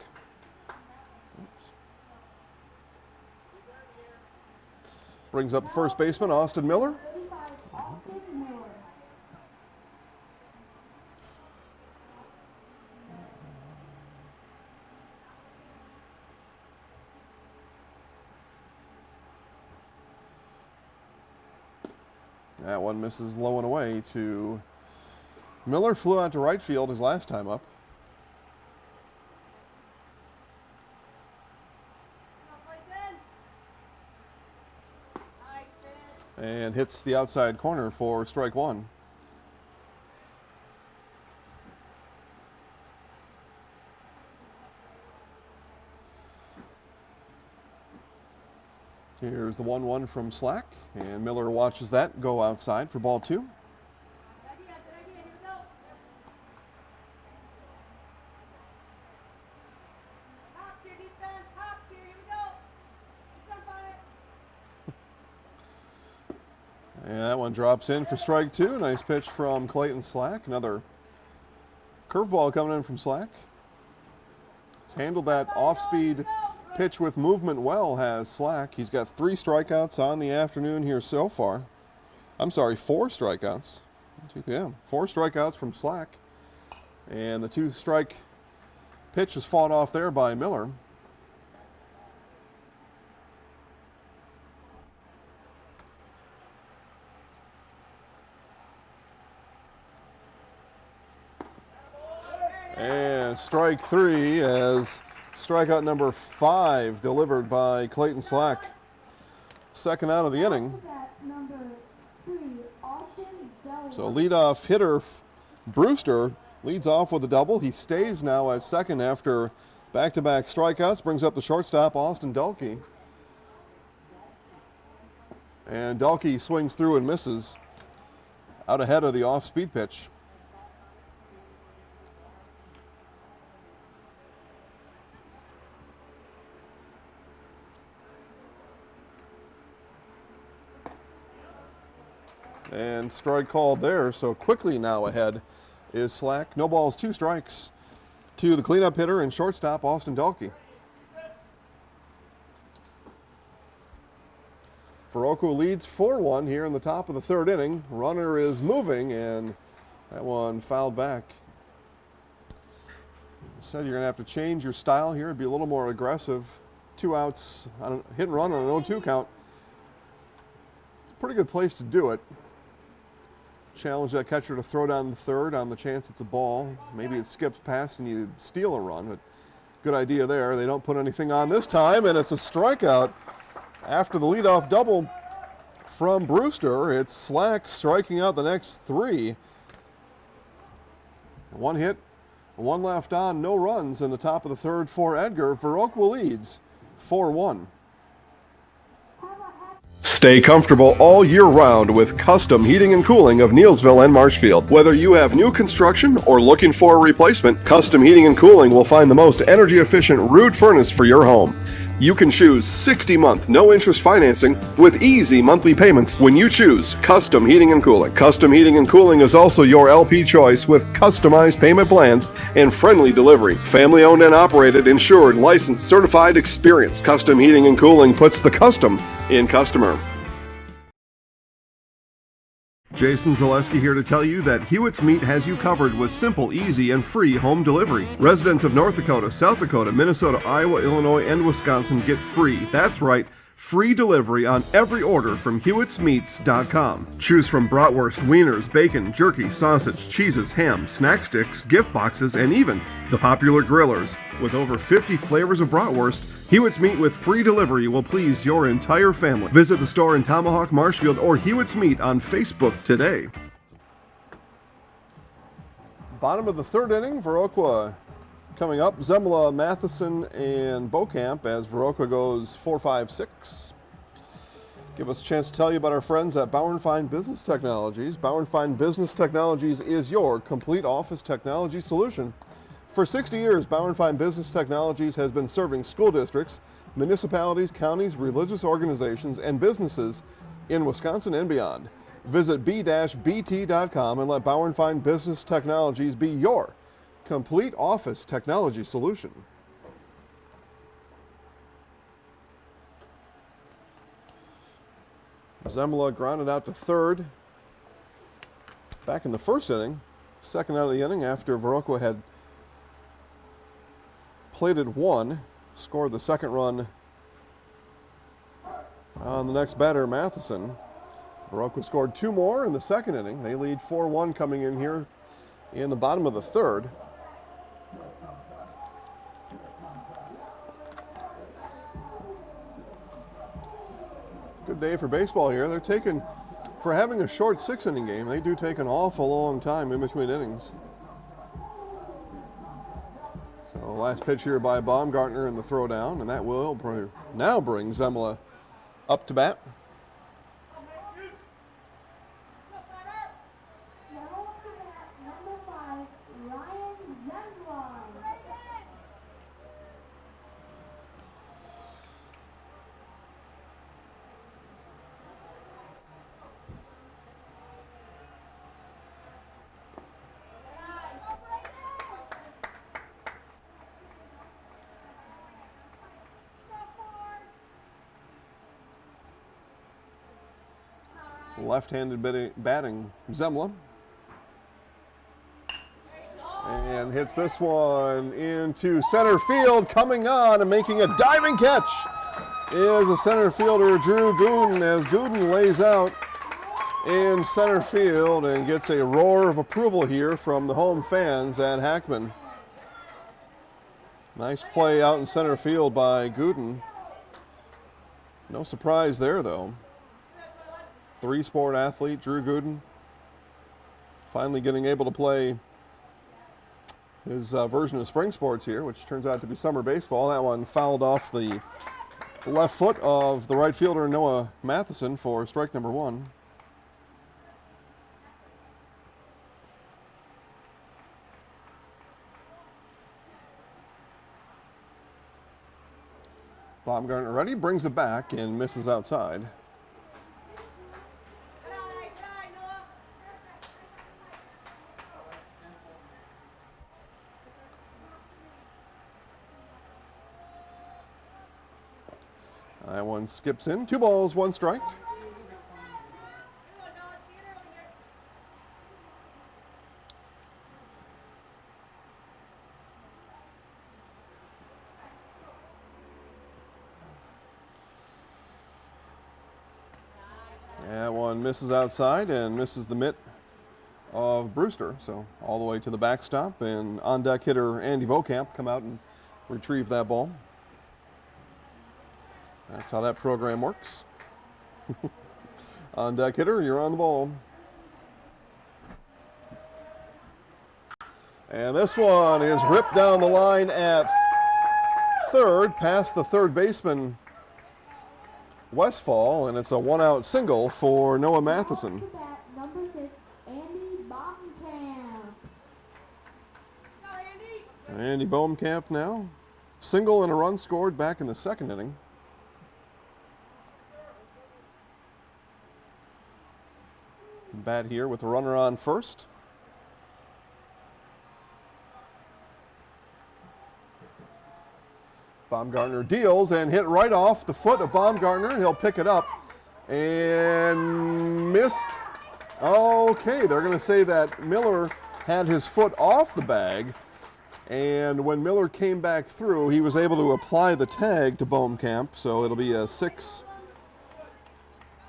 Brings up the first baseman, Austin Miller. That one misses low and away to Miller. Flew out to right field his last time up. And hits the outside corner for strike one. Here's the 1-1 from Slack, and Miller watches that go outside for ball two. And that one drops in for strike two. Nice pitch from Clayton Slack. Another curveball coming in from Slack. He's handled that off-speed pitch with movement well, has Slack. He's got 3 strikeouts on the afternoon here so far. I'm sorry, 4 strikeouts. Yeah, 4 strikeouts from Slack. And the 2-strike pitch is fought off there by Miller. And strike 3 as strikeout number 5 delivered by Clayton Slack. Second out of the inning. So leadoff hitter Brewster leads off with a double. He stays now at second after back-to-back strikeouts. Brings up the shortstop, Austin Delkey. And Delkey swings through and misses out ahead of the off-speed pitch. And strike called there, so quickly now ahead is Slack. No balls, 2 strikes to the cleanup hitter and shortstop, Austin Delkey. Viroqua leads 4-1 here in the top of the 3rd inning. Runner is moving, and that one fouled back. Said you're going to have to change your style here. It'd be a little more aggressive. 2 outs, on a hit and run on an 0-2 count. It's a pretty good place to do it. Challenge that catcher to throw down the third on the chance it's a ball. Maybe it skips past and you steal a run, but good idea there. They don't put anything on this time, and it's a strikeout. After the leadoff double from Brewster, it's Slack striking out the next 3. 1 hit, 1 left on, no runs in the top of the 3rd for Edgar. Viroqua leads 4-1. Stay comfortable all year round with custom heating and cooling of Neillsville and Marshfield. Whether you have new construction or looking for a replacement, Custom Heating and Cooling will find the most energy efficient rood furnace for your home. You can choose 60-month no-interest financing with easy monthly payments when you choose Custom Heating and Cooling. Custom Heating and Cooling is also your LP choice with customized payment plans and friendly delivery. Family-owned and operated, insured, licensed, certified, experienced. Custom Heating and Cooling puts the custom in customer. Jason Zaleski here to tell you that Hewitt's Meat has you covered with simple, easy, and free home delivery. Residents of North Dakota, South Dakota, Minnesota, Iowa, Illinois, and Wisconsin get free, that's right, free delivery on every order from Hewitt'sMeats.com. Choose from bratwurst, wieners, bacon, jerky, sausage, cheeses, ham, snack sticks, gift boxes, and even the popular grillers. With over 50 flavors of bratwurst, Hewitt's Meat with free delivery will please your entire family. Visit the store in Tomahawk, Marshfield, or Hewitt's Meat on Facebook today. Bottom of the third inning, Viroqua coming up. Zemla, Matheson, and Beaucamp as Viroqua goes 4-5-6. Give us a chance to tell you about our friends at Bauer & Fine Business Technologies. Bauer & Fine Business Technologies is your complete office technology solution. For 60 years, Bauer & Fine Business Technologies has been serving school districts, municipalities, counties, religious organizations, and businesses in Wisconsin and beyond. Visit b-bt.com and let Bauer & Fine Business Technologies be your complete office technology solution. Zemla grounded out to third back in the first inning, second out of the inning after Viroqua had plated one, scored the second run on the next batter, Matheson. Viroqua scored two more in the second inning. They lead 4-1 coming in here in the bottom of the third. Good day for baseball here. They're taking, for having a short six-inning game, they do take an awful long time in between innings. So last pitch here by Baumgartner in the throwdown, and that will now bring Zemla up to bat. Number 5, Ryan Zemla. Left-handed batting Zemla. And hits this one into center field. Coming on and making a diving catch is the center fielder Drew Gooden, as Gooden lays out in center field and gets a roar of approval here from the home fans at Hackman. Nice play out in center field by Gooden. No surprise there, though. Three-sport athlete, Drew Gooden, finally getting able to play his version of spring sports here, which turns out to be summer baseball. That one fouled off the left foot of the right fielder Noah Matheson for strike number one. Baumgartner ready, brings it back and misses outside. That one skips in. 2 balls, 1 strike. That one misses outside and misses the mitt of Brewster. So all the way to the backstop, and on-deck hitter Andy Beaucamp come out and retrieve that ball. That's how that program works. On-deck hitter, you're on the ball. And this one is ripped down the line at third, past the third baseman, Westfall, and it's a one-out single for Noah Matheson. Number 6, Andy Baumkamp. Andy Baumkamp now single and a run scored back in the second inning. Bat here with a runner on first. Baumgartner deals and hit right off the foot of Baumgartner. He'll pick it up and missed. Okay, they're going to say that Miller had his foot off the bag, and when Miller came back through, he was able to apply the tag to Bohmkamp, so it'll be a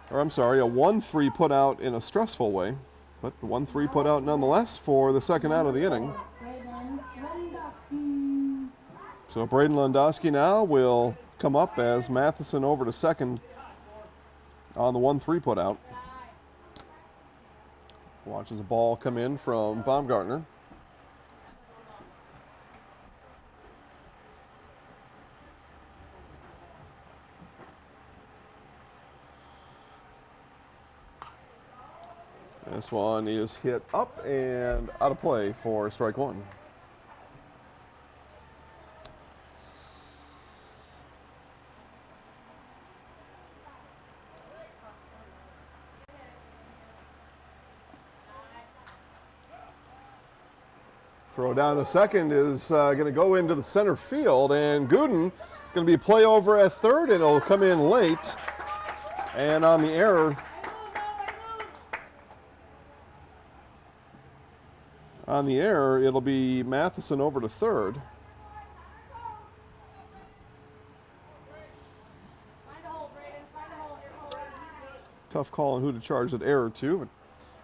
1-3 put out in a stressful way, but 1-3 put out nonetheless for the second out of the inning. So Braden Landowski now will come up as Matheson over to second on the 1-3 put out. Watches the ball come in from Baumgartner. This one is hit up and out of play for strike one. Throw down to second is going to go into the center field, and Gooden going to be play over at third, and it'll come in late. And on the error, it'll be Matheson over to third. Tough call on who to charge that error to, but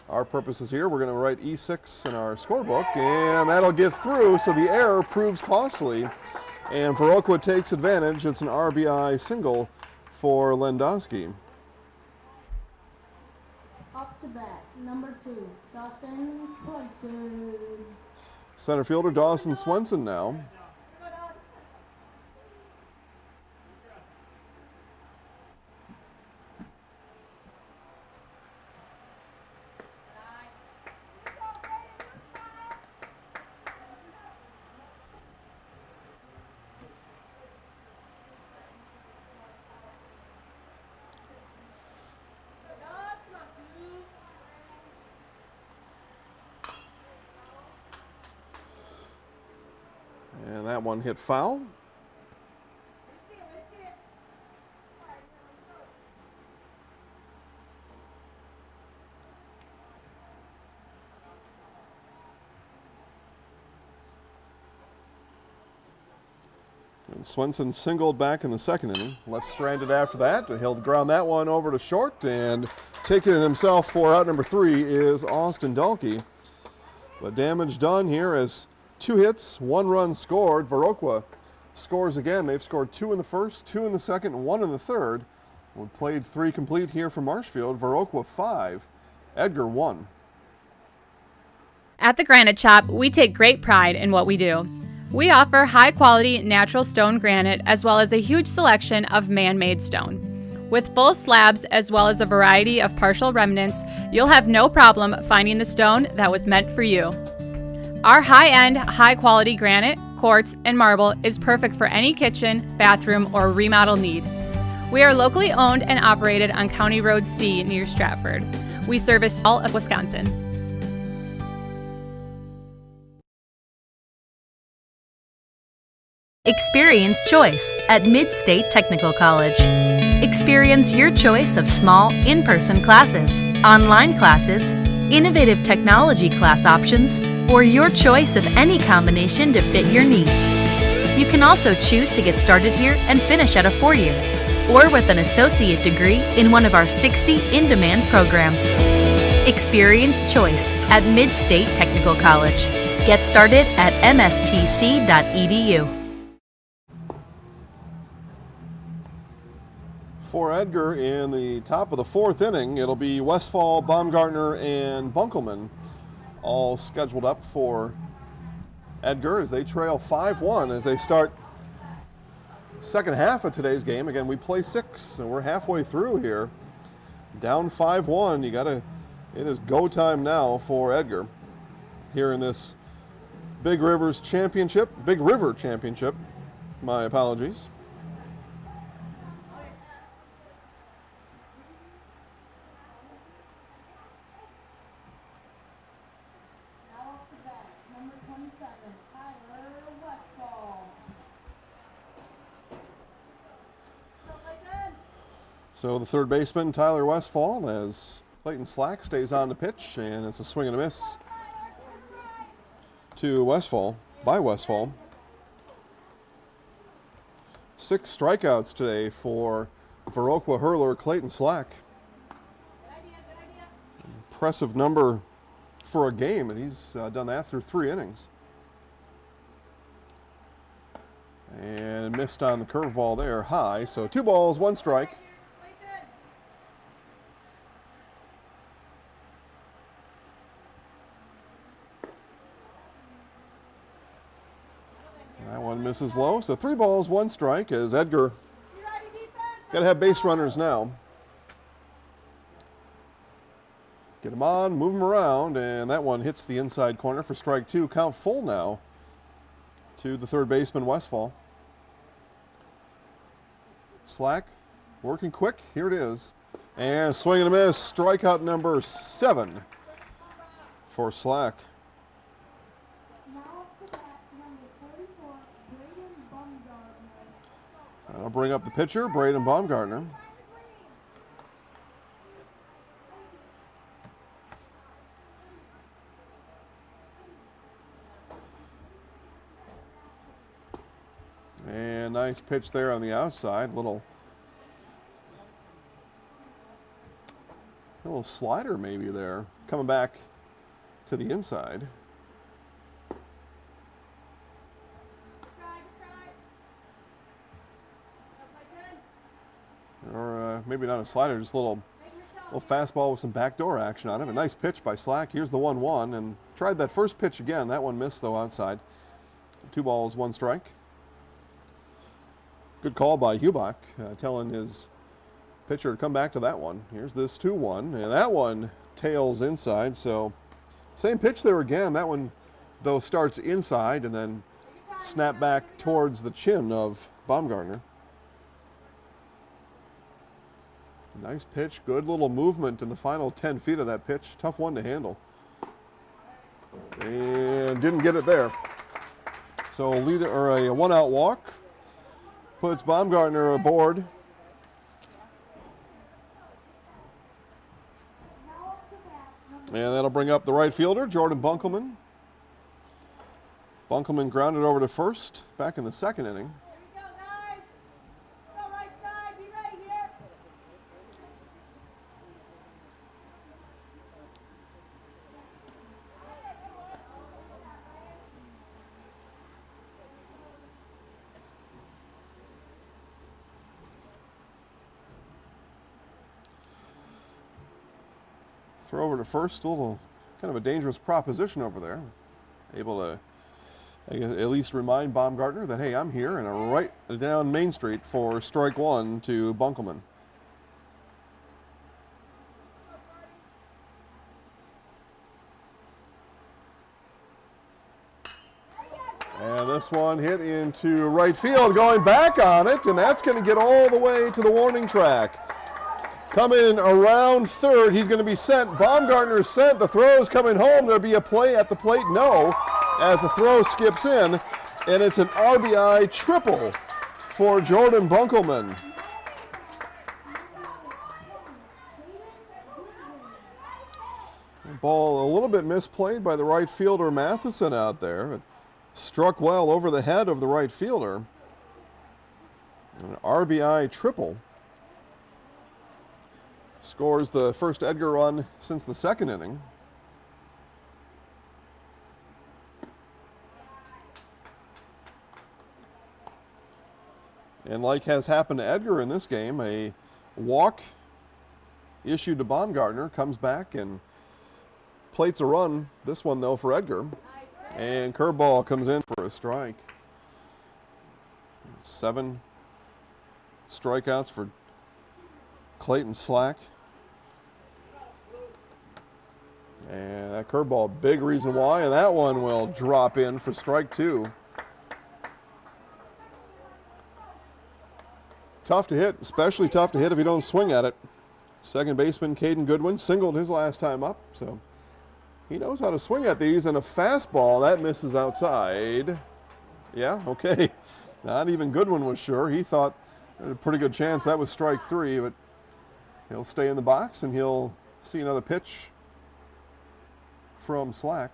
our purposes here, we're going to write E6 in our scorebook, and that'll get through, so the error proves costly, and Viroqua takes advantage. It's an RBI single for Landowski. Up to bat, number 2, Dawson Swenson. Center fielder Dawson Swenson now. And that one hit foul. And Swenson singled back in the second inning. Left stranded after that. He'll ground that one over to short, and taking it himself for out number 3 is Austin Dahlke. But damage done here as 2 hits, 1 run scored. Viroqua scores again. They've scored 2 in the first, 2 in the second, and 1 in the third. We played 3 complete here for Marshfield. Viroqua 5, Edgar 1. At the Granite Shop, we take great pride in what we do. We offer high-quality natural stone granite as well as a huge selection of man-made stone. With full slabs as well as a variety of partial remnants, you'll have no problem finding the stone that was meant for you. Our high-end, high-quality granite, quartz, and marble is perfect for any kitchen, bathroom, or remodel need. We are locally owned and operated on County Road C near Stratford. We service all of Wisconsin. Experience choice at Mid-State Technical College. Experience your choice of small, in-person classes, online classes, innovative technology class options, or your choice of any combination to fit your needs. You can also choose to get started here and finish at a 4-year, or with an associate degree in one of our 60 in-demand programs. Experience choice at Mid-State Technical College. Get started at mstc.edu. For Edgar in the top of the 4th inning, it'll be Westfall, Baumgartner, and Bunkelman all scheduled up for Edgar as they trail 5-1 as they start second half of today's game. Again, we play 6, and we're halfway through here. Down 5-1, it is go time now for Edgar here in this Big River Championship. My apologies. Now off the bat, number 27, Tyler Westfall. So the third baseman, Tyler Westfall, as Clayton Slack stays on the pitch, and it's a swing and a miss to Westfall, by Westfall. 6 strikeouts today for Viroqua hurler Clayton Slack. Impressive number for a game, and he's done that through 3 innings. And missed on the curveball there, high. So 2 balls, 1 strike. That one misses low, so 3 balls, 1 strike as Edgar. Got to have base runners now. Get him on, move him around, and that one hits the inside corner for strike 2. Count full now to the third baseman, Westfall. Slack working quick. Here it is. And swing and a miss. Strikeout number 7 for Slack. Now up to bat, number 34, Braden Baumgartner. I'll bring up the pitcher, Braden Baumgartner. And nice pitch there on the outside. Little slider maybe there. Coming back to the inside. Or maybe not a slider, just a little fastball with some backdoor action on it. A nice pitch by Slack. Here's the 1-1, and tried that first pitch again. That one missed though outside. 2 balls, 1 strike. Good call by Hubach, telling his pitcher to come back to that one. Here's this 2-1, and that one tails inside. So same pitch there again. That one though starts inside and then snap back towards the chin of Baumgartner. Nice pitch, good little movement in the final 10 feet of that pitch. Tough one to handle. And didn't get it there. So a 1-out walk puts Baumgartner aboard. Now up to bat, number And that'll bring up the right fielder, Jordan Bunkelman. Bunkelman grounded over to first back in the 2nd inning. Here we go, guys. Go right side. Be ready here. Throw over to first, a little kind of a dangerous proposition over there. Able to, I guess, at least remind Baumgartner that, hey, I'm here, and a right down Main Street for strike 1 to Bunkelman. And this one hit into right field, going back on it, and that's going to get all the way to the warning track. Coming around third, he's going to be sent. Baumgartner sent. The throw is coming home. There'll be a play at the plate. No, as the throw skips in, and it's an RBI triple for Jordan Bunkelman. Ball a little bit misplayed by the right fielder Matheson out there. It struck well over the head of the right fielder. An RBI triple. Scores the first Edgar run since the 2nd inning. And like has happened to Edgar in this game, a walk issued to Baumgartner, comes back and plates a run. This one though for Edgar. And curveball comes in for a strike. 7 strikeouts for Clayton Slack. And that curveball, big reason why, and that one will drop in for strike 2. tough to hit, especially tough to hit if you don't swing at it. Second baseman Caden Goodwin singled his last time up, so he knows how to swing at these. And a fastball, that misses outside. Yeah, okay. Not even Goodwin was sure. He thought there was a pretty good chance that was strike 3, but he'll stay in the box and he'll see another pitch from Slack.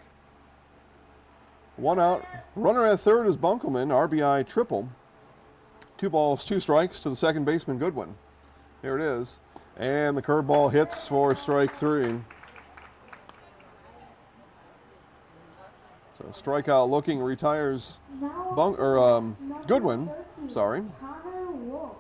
1 out. Runner at third is Bunkelman, RBI triple. 2 balls, 2 strikes to the second baseman Goodwin. Here it is. And the curveball hits for strike 3. So strikeout looking, retires Goodwin. Sorry. Connor Wolf.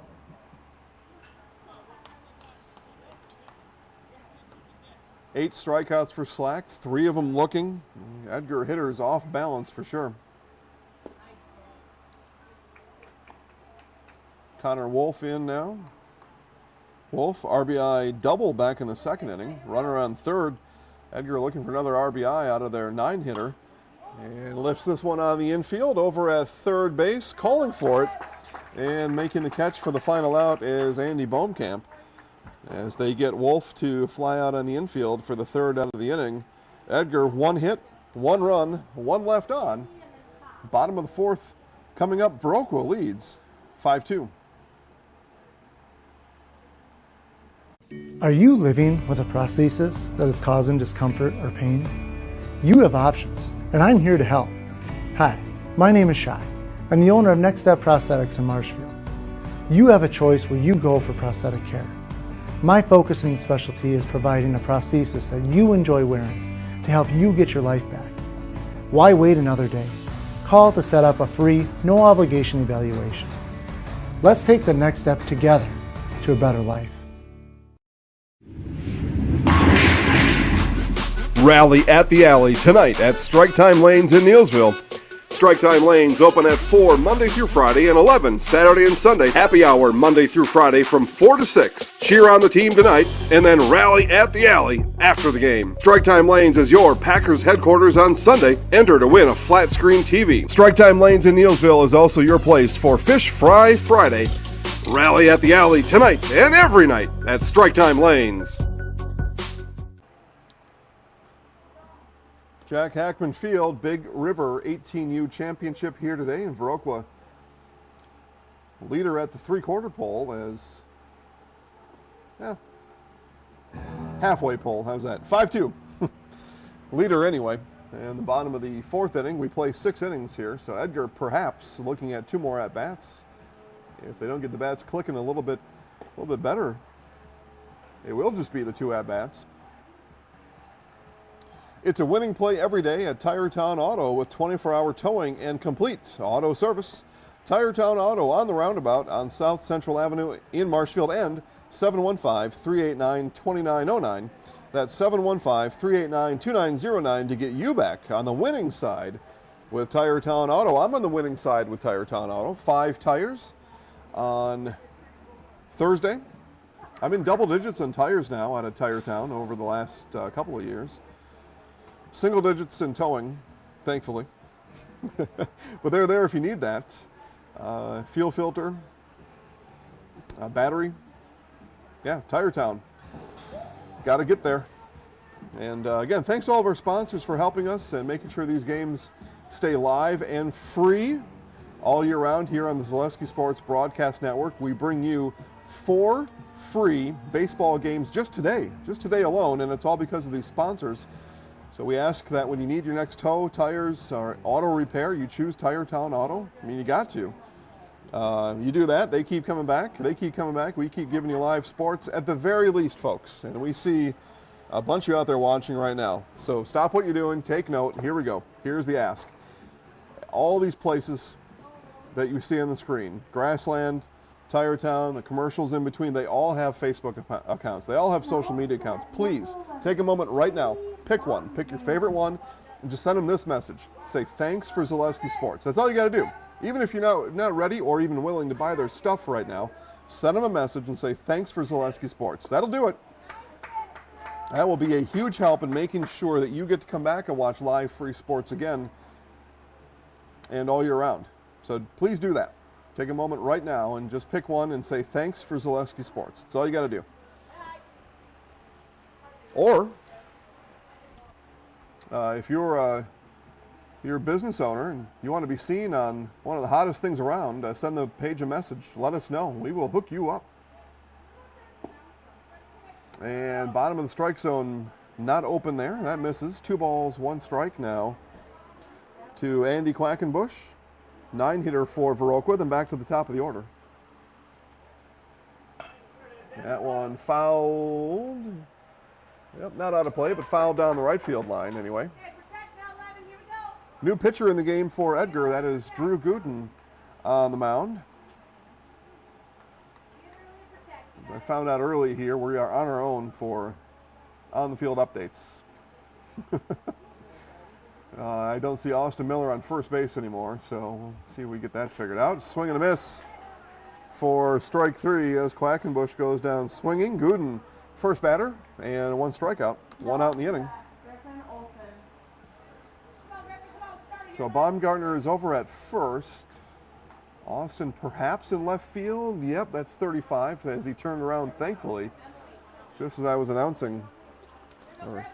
8 strikeouts for Slack, 3 of them looking. Edgar hitters off balance for sure. Connor Wolf in now. Wolf, RBI double back in the second inning. Runner on third. Edgar looking for another RBI out of their 9-hitter. And lifts this one on the infield over at third base, calling for it. And making the catch for the final out is Andy Bohmkamp, as they get Wolf to fly out on the infield for the third out of the inning. Edgar, 1 hit, 1 run, 1 left on. Bottom of the fourth coming up, Viroqua leads 5-2. Are you living with a prosthesis that is causing discomfort or pain? You have options, and I'm here to help. Hi, my name is Shai. I'm the owner of Next Step Prosthetics in Marshfield. You have a choice where you go for prosthetic care. My focusing specialty is providing a prosthesis that you enjoy wearing to help you get your life back. Why wait another day? Call to set up a free, no obligation evaluation. Let's take the next step together to a better life. Rally at the Alley tonight at Strike Time Lanes in Neilsville. Strike Time Lanes open at 4 Monday through Friday and 11 Saturday and Sunday. Happy hour Monday through Friday from 4 to 6. Cheer on the team tonight and then rally at the Alley after the game. Strike Time Lanes is your Packers headquarters on Sunday. Enter to win a flat screen TV. Strike Time Lanes in Neilsville is also your place for Fish Fry Friday. Rally at the Alley tonight and every night at Strike Time Lanes. Jack Hackman Field, Big River 18U Championship here today in Viroqua. Leader at the 3/4 pole as, halfway pole, how's that? 5-2. Leader anyway. And the bottom of the 4th inning, we play 6 innings here, so Edgar perhaps looking at 2 more at-bats. If they don't get the bats clicking a little bit better, it will just be the 2 at-bats. It's a winning play every day at Tire Town Auto with 24-hour towing and complete auto service. Tire Town Auto on the roundabout on South Central Avenue in Marshfield and 715-389-2909. That's 715-389-2909 to get you back on the winning side with Tire Town Auto. I'm on the winning side with Tire Town Auto. 5 tires on Thursday. I'm in double digits on tires now out of Tire Town over the last couple of years. Single digits in towing, thankfully. But they're there if you need that. Fuel filter, battery. Yeah, Tire Town. Got to get there. And again, thanks to all of our sponsors for helping us and making sure these games stay live and free all year round here on the Zaleski Sports Broadcast Network. We bring you 4 free baseball games just today alone, and it's all because of these sponsors. So we ask that when you need your next tow, tires, or auto repair, you choose Tire Town Auto. I mean, you got to. You do that, they keep coming back. We keep giving you live sports at the very least, folks. And we see a bunch of you out there watching right now. So stop what you're doing, take note. Here we go. Here's the ask. All these places that you see on the screen, Grassland, Tire Town, the commercials in between, they all have Facebook accounts. They all have social media accounts. Please take a moment right now. Pick one. Pick your favorite one and just send them this message. Say, thanks for Zaleski Sports. That's all you got to do. Even if you're not ready or even willing to buy their stuff right now, send them a message and say, thanks for Zaleski Sports. That'll do it. That will be a huge help in making sure that you get to come back and watch live free sports again and all year round. So please do that. Take a moment right now and just pick one and say thanks for Zaleski Sports. That's all you got to do. Or if you're a business owner and you want to be seen on one of the hottest things around, send the page a message. Let us know. We will hook you up. And bottom of the strike zone, not open there. That misses. 2 balls, 1 strike now to Andy Quackenbush. 9-hitter for Viroqua, then back to the top of the order. That one fouled. Yep, not out of play, but fouled down the right field line anyway. New pitcher in the game for Edgar, that is Drew Gooden on the mound. As I found out early here, we are on our own for on-the-field updates. I don't see Austin Miller on first base anymore, so we'll see if we get that figured out. Swing and a miss for strike 3 as Quackenbush goes down swinging. Gooden, first batter, and 1 strikeout, 1 out in the inning. So Baumgartner is over at first. Austin perhaps in left field. Yep, that's 35 as he turned around, thankfully, just as I was announcing or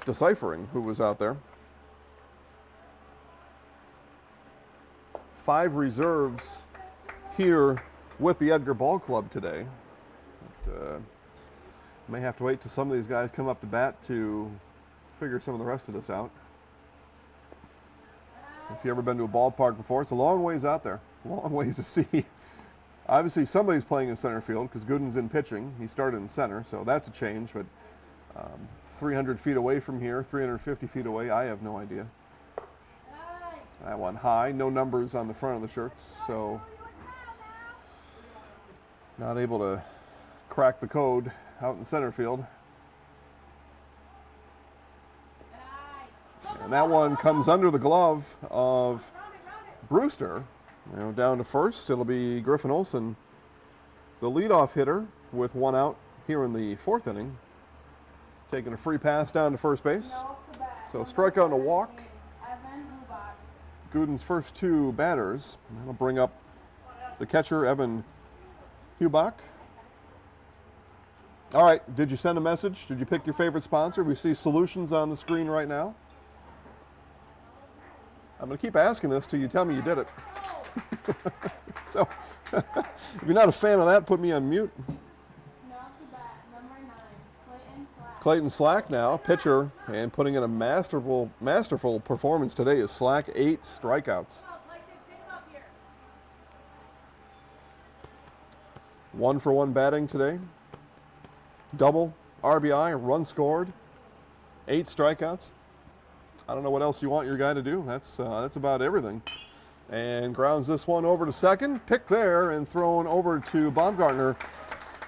deciphering who was out there. 5 reserves here with the Edgar Ball Club today. But, may have to wait till some of these guys come up to bat to figure some of the rest of this out. If you've ever been to a ballpark before, it's a long ways out there. Long ways to see. Obviously, somebody's playing in center field because Gooden's in pitching. He started in center, so that's a change. But 300 feet away from here, 350 feet away, I have no idea. That one high, no numbers on the front of the shirts, so not able to crack the code out in center field. And that one comes under the glove of Brewster. Down to first, it'll be Griffin Olsen, the leadoff hitter, with 1 out here in the 4th inning. Taking a free pass down to first base. So strikeout and a walk. Gooden's first 2 batters. That'll bring up the catcher, Evan Hubach. All right, did you send a message? Did you pick your favorite sponsor? We see Solutions on the screen right now. I'm going to keep asking this till you tell me you did it. So, if you're not a fan of that, put me on mute. Clayton Slack now, pitcher, and putting in a masterful performance today is Slack, 8 strikeouts. 1-for-1 batting today. Double, RBI, run scored, 8 strikeouts. I don't know what else you want your guy to do. That's about everything. And grounds this one over to second. Picked there and thrown over to Baumgartner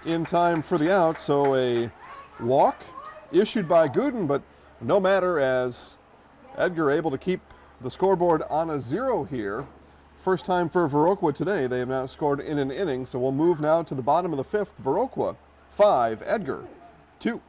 in time for the out. So a walk issued by Gooden, but no matter as Edgar able to keep the scoreboard on a 0 here. First time for Viroqua today. They have now scored in an inning. So we'll move now to the bottom of the 5th. Viroqua 5, Edgar 2.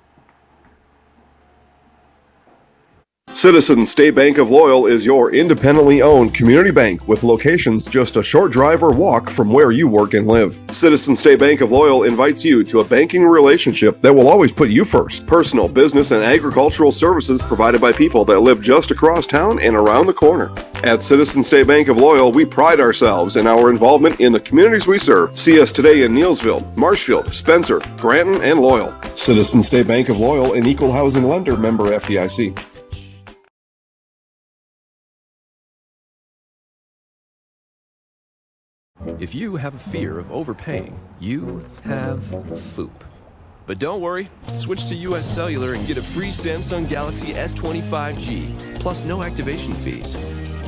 Citizens State Bank of Loyal is your independently owned community bank with locations just a short drive or walk from where you work and live. Citizens State Bank of Loyal invites you to a banking relationship that will always put you first. Personal, business, and agricultural services provided by people that live just across town and around the corner. At Citizens State Bank of Loyal, we pride ourselves in our involvement in the communities we serve. See us today in Neillsville, Marshfield, Spencer, Granton, and Loyal. Citizens State Bank of Loyal, an equal housing lender, member FDIC. If you have a fear of overpaying, you have FOOP. But don't worry, switch to US Cellular and get a free Samsung Galaxy S25G, plus no activation fees.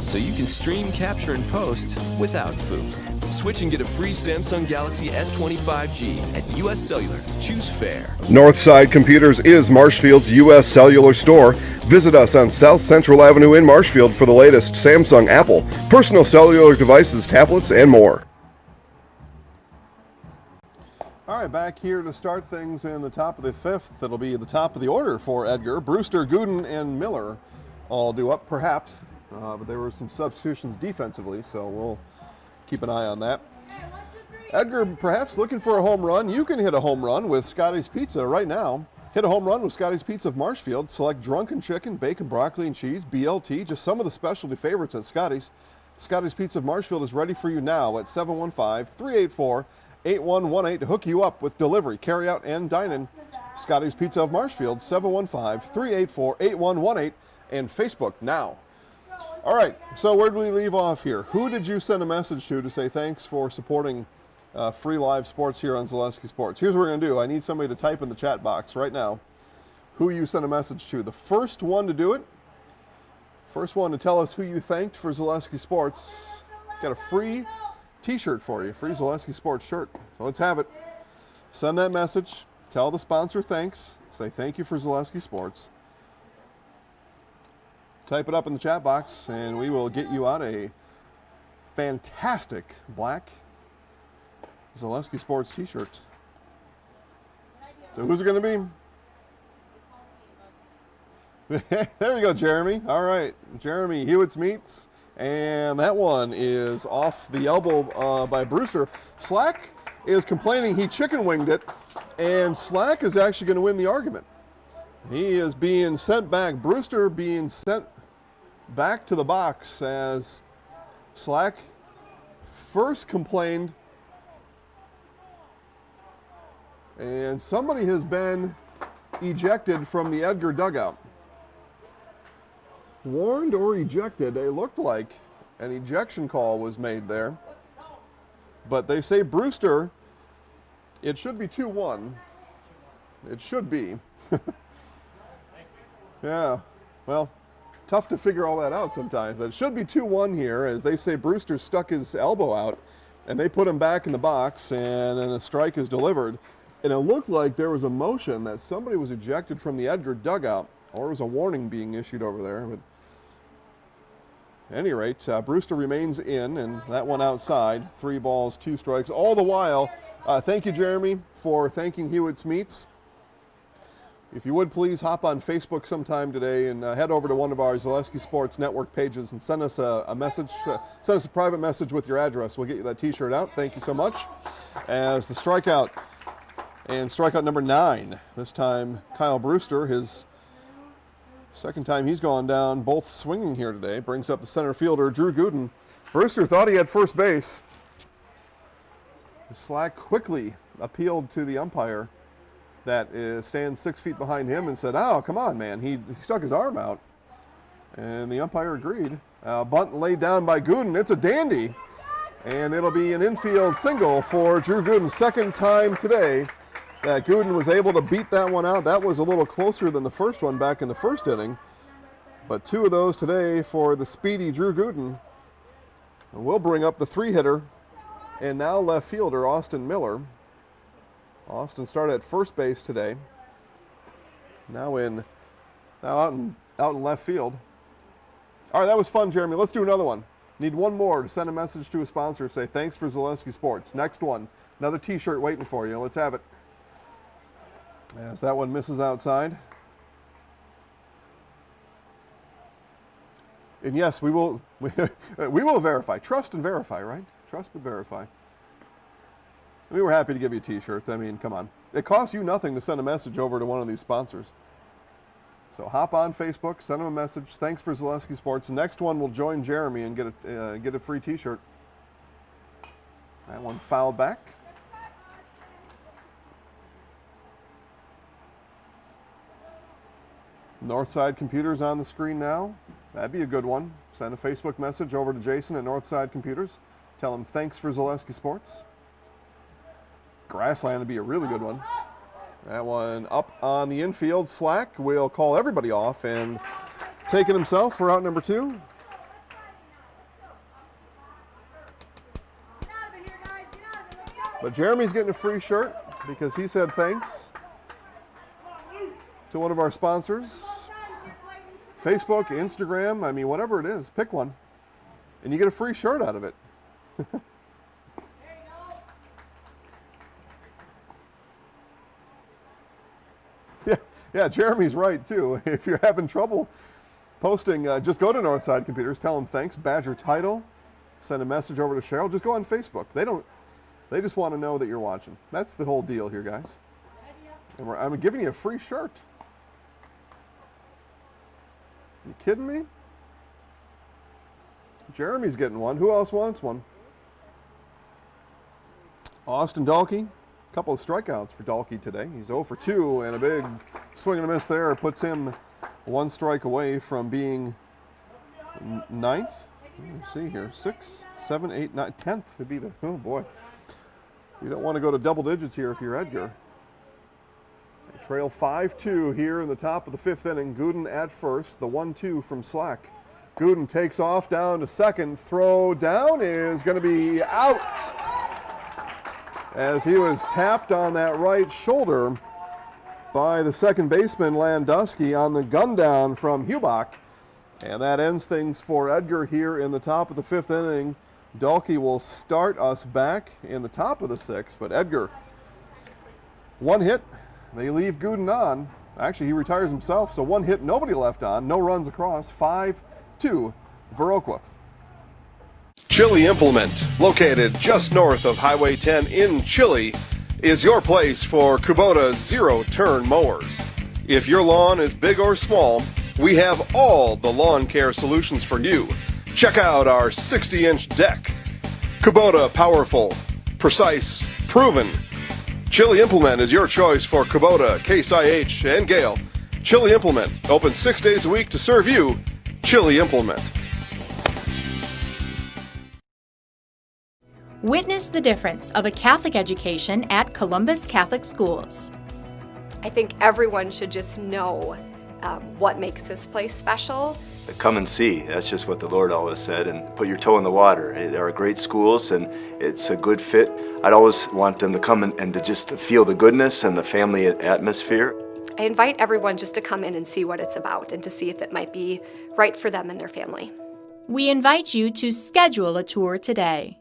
So you can stream, capture, and post without FOOP. Switch and get a free Samsung Galaxy S25G at US Cellular. Choose fair. Northside Computers is Marshfield's US Cellular store. Visit us on South Central Avenue in Marshfield for the latest Samsung, Apple, personal cellular devices, tablets, and more. All right, back here to start things in the top of the 5th. It'll be the top of the order for Edgar. Brewster, Gooden, and Miller all due up, perhaps. But there were some substitutions defensively, so we'll keep an eye on that. Edgar, perhaps looking for a home run? You can hit a home run with Scotty's Pizza right now. Hit a home run with Scotty's Pizza of Marshfield. Select drunken chicken, bacon, broccoli, and cheese, BLT, just some of the specialty favorites at Scotty's. Scotty's Pizza of Marshfield is ready for you now at 715-384-8118 to hook you up with delivery, carry-out, and dine-in. Scotty's Pizza of Marshfield, 715-384-8118, and Facebook now. All right, so where did we leave off here? Who did you send a message to say thanks for supporting free live sports here on Zaleski Sports? Here's what we're going to do. I need somebody to type in the chat box right now who you sent a message to. The first one to do it, first one to tell us who you thanked for Zaleski Sports, got a free t-shirt for you, free Zaleski Sports shirt. So let's have it. Send that message. Tell the sponsor thanks. Say thank you for Zaleski Sports. Type it up in the chat box, and we will get you out a fantastic black Zaleski Sports t-shirt. So who's it going to be? There we go, Jeremy. All right, Jeremy Hewitt's Meats. And that one is off the elbow by Brewster. Slack is complaining he chicken winged it, and Slack is actually going to win the argument. He is being sent back. Brewster being sent back to the box as Slack first complained, and somebody has been ejected from the Edgar dugout. Warned or ejected, it looked like an ejection call was made there. But they say Brewster, it should be 2-1. It should be. Yeah, well, tough to figure all that out sometimes. But it should be 2-1 here, as they say Brewster stuck his elbow out, and they put him back in the box, and then a strike is delivered. And it looked like there was a motion that somebody was ejected from the Edgar dugout, or was a warning being issued over there. But at any rate, Brewster remains in, and that one outside. 3 balls, 2 strikes. All the while, thank you, Jeremy, for thanking Hewitt's Meats. If you would please hop on Facebook sometime today and head over to one of our Zaleski Sports Network pages and send us a message, send us a private message with your address. We'll get you that t-shirt out. Thank you so much. As the strikeout, and strikeout number 9. This time, Kyle Brewster, his second time he's gone down, both swinging here today. Brings up the center fielder, Drew Gooden. Brewster thought he had first base. Slack quickly appealed to the umpire that stands 6 feet behind him and said, "Oh, come on, man." He stuck his arm out, and the umpire agreed. Bunt laid down by Gooden. It's a dandy, and it'll be an infield single for Drew Gooden. Second time today that Gooden was able to beat that one out. That was a little closer than the first one back in the first inning, but 2 of those today for the speedy Drew Gooden. And we'll bring up the 3-hitter and now left fielder Austin Miller. Austin started at first base today. Now out in left field. All right, that was fun, Jeremy. Let's do another one. Need one more to send a message to a sponsor. Say thanks for Zaleski Sports. Next one, another t-shirt waiting for you. Let's have it. As that one misses outside. And yes, we will verify. Trust and verify, right? Trust and verify. We were happy to give you a t-shirt. I mean, come on. It costs you nothing to send a message over to one of these sponsors. So hop on Facebook, send them a message. Thanks for Zaleski Sports. The next one will join Jeremy and get a free t-shirt. That one fouled back. Northside Computers on the screen now. That'd be a good one. Send a Facebook message over to Jason at Northside Computers. Tell him thanks for Zaleski Sports. Grassland would be a really good one. That one up on the infield. Slack will call everybody off and take it himself for out number 2. But Jeremy's getting a free shirt because he said thanks to one of our sponsors. Facebook, Instagram, I mean, whatever it is, pick one. And you get a free shirt out of it. Yeah, Jeremy's right, too. If you're having trouble posting, just go to Northside Computers, tell them thanks, badge your title, send a message over to Cheryl. Just go on Facebook. They don't, They just want to know that you're watching. That's the whole deal here, guys. And I'm giving you a free shirt. You kidding me? Jeremy's getting one. Who else wants one? Austin Dalkey. A couple of strikeouts for Dalkey today. He's 0 for 2, and a big swing and a miss there puts him one strike away from being ninth. Let me see here. 6, 7, 8, 9, 10th would be the, oh boy. You don't want to go to double digits here if you're Edgar. They trail 5-2 here in the top of the 5th inning. Gooden at first, the 1-2 from Slack. Gooden takes off down to second. Throw down is going to be out, as he was tapped on that right shoulder by the second baseman Landusky on the gun down from Hubach. And that ends things for Edgar here in the top of the 5th inning. Dalkey will start us back in the top of the 6th, but Edgar, one hit. They leave Gooden on. Actually, he retires himself, so one hit, nobody left on, no runs across. 5-2, Viroqua. Chili Implement, located just north of Highway 10 in Chili, is your place for Kubota zero-turn mowers. If your lawn is big or small, we have all the lawn care solutions for you. Check out our 60-inch deck. Kubota powerful, precise, proven. Chili Implement is your choice for Kubota, Case IH, and Gale. Chili Implement, open 6 days a week to serve you. Chili Implement. Witness the difference of a Catholic education at Columbus Catholic Schools. I think everyone should just know what makes this place special. Come and see. That's just what the Lord always said, and put your toe in the water. There are great schools, and it's a good fit. I'd always want them to come and to just feel the goodness and the family atmosphere. I invite everyone just to come in and see what it's about and to see if it might be right for them and their family. We invite you to schedule a tour today.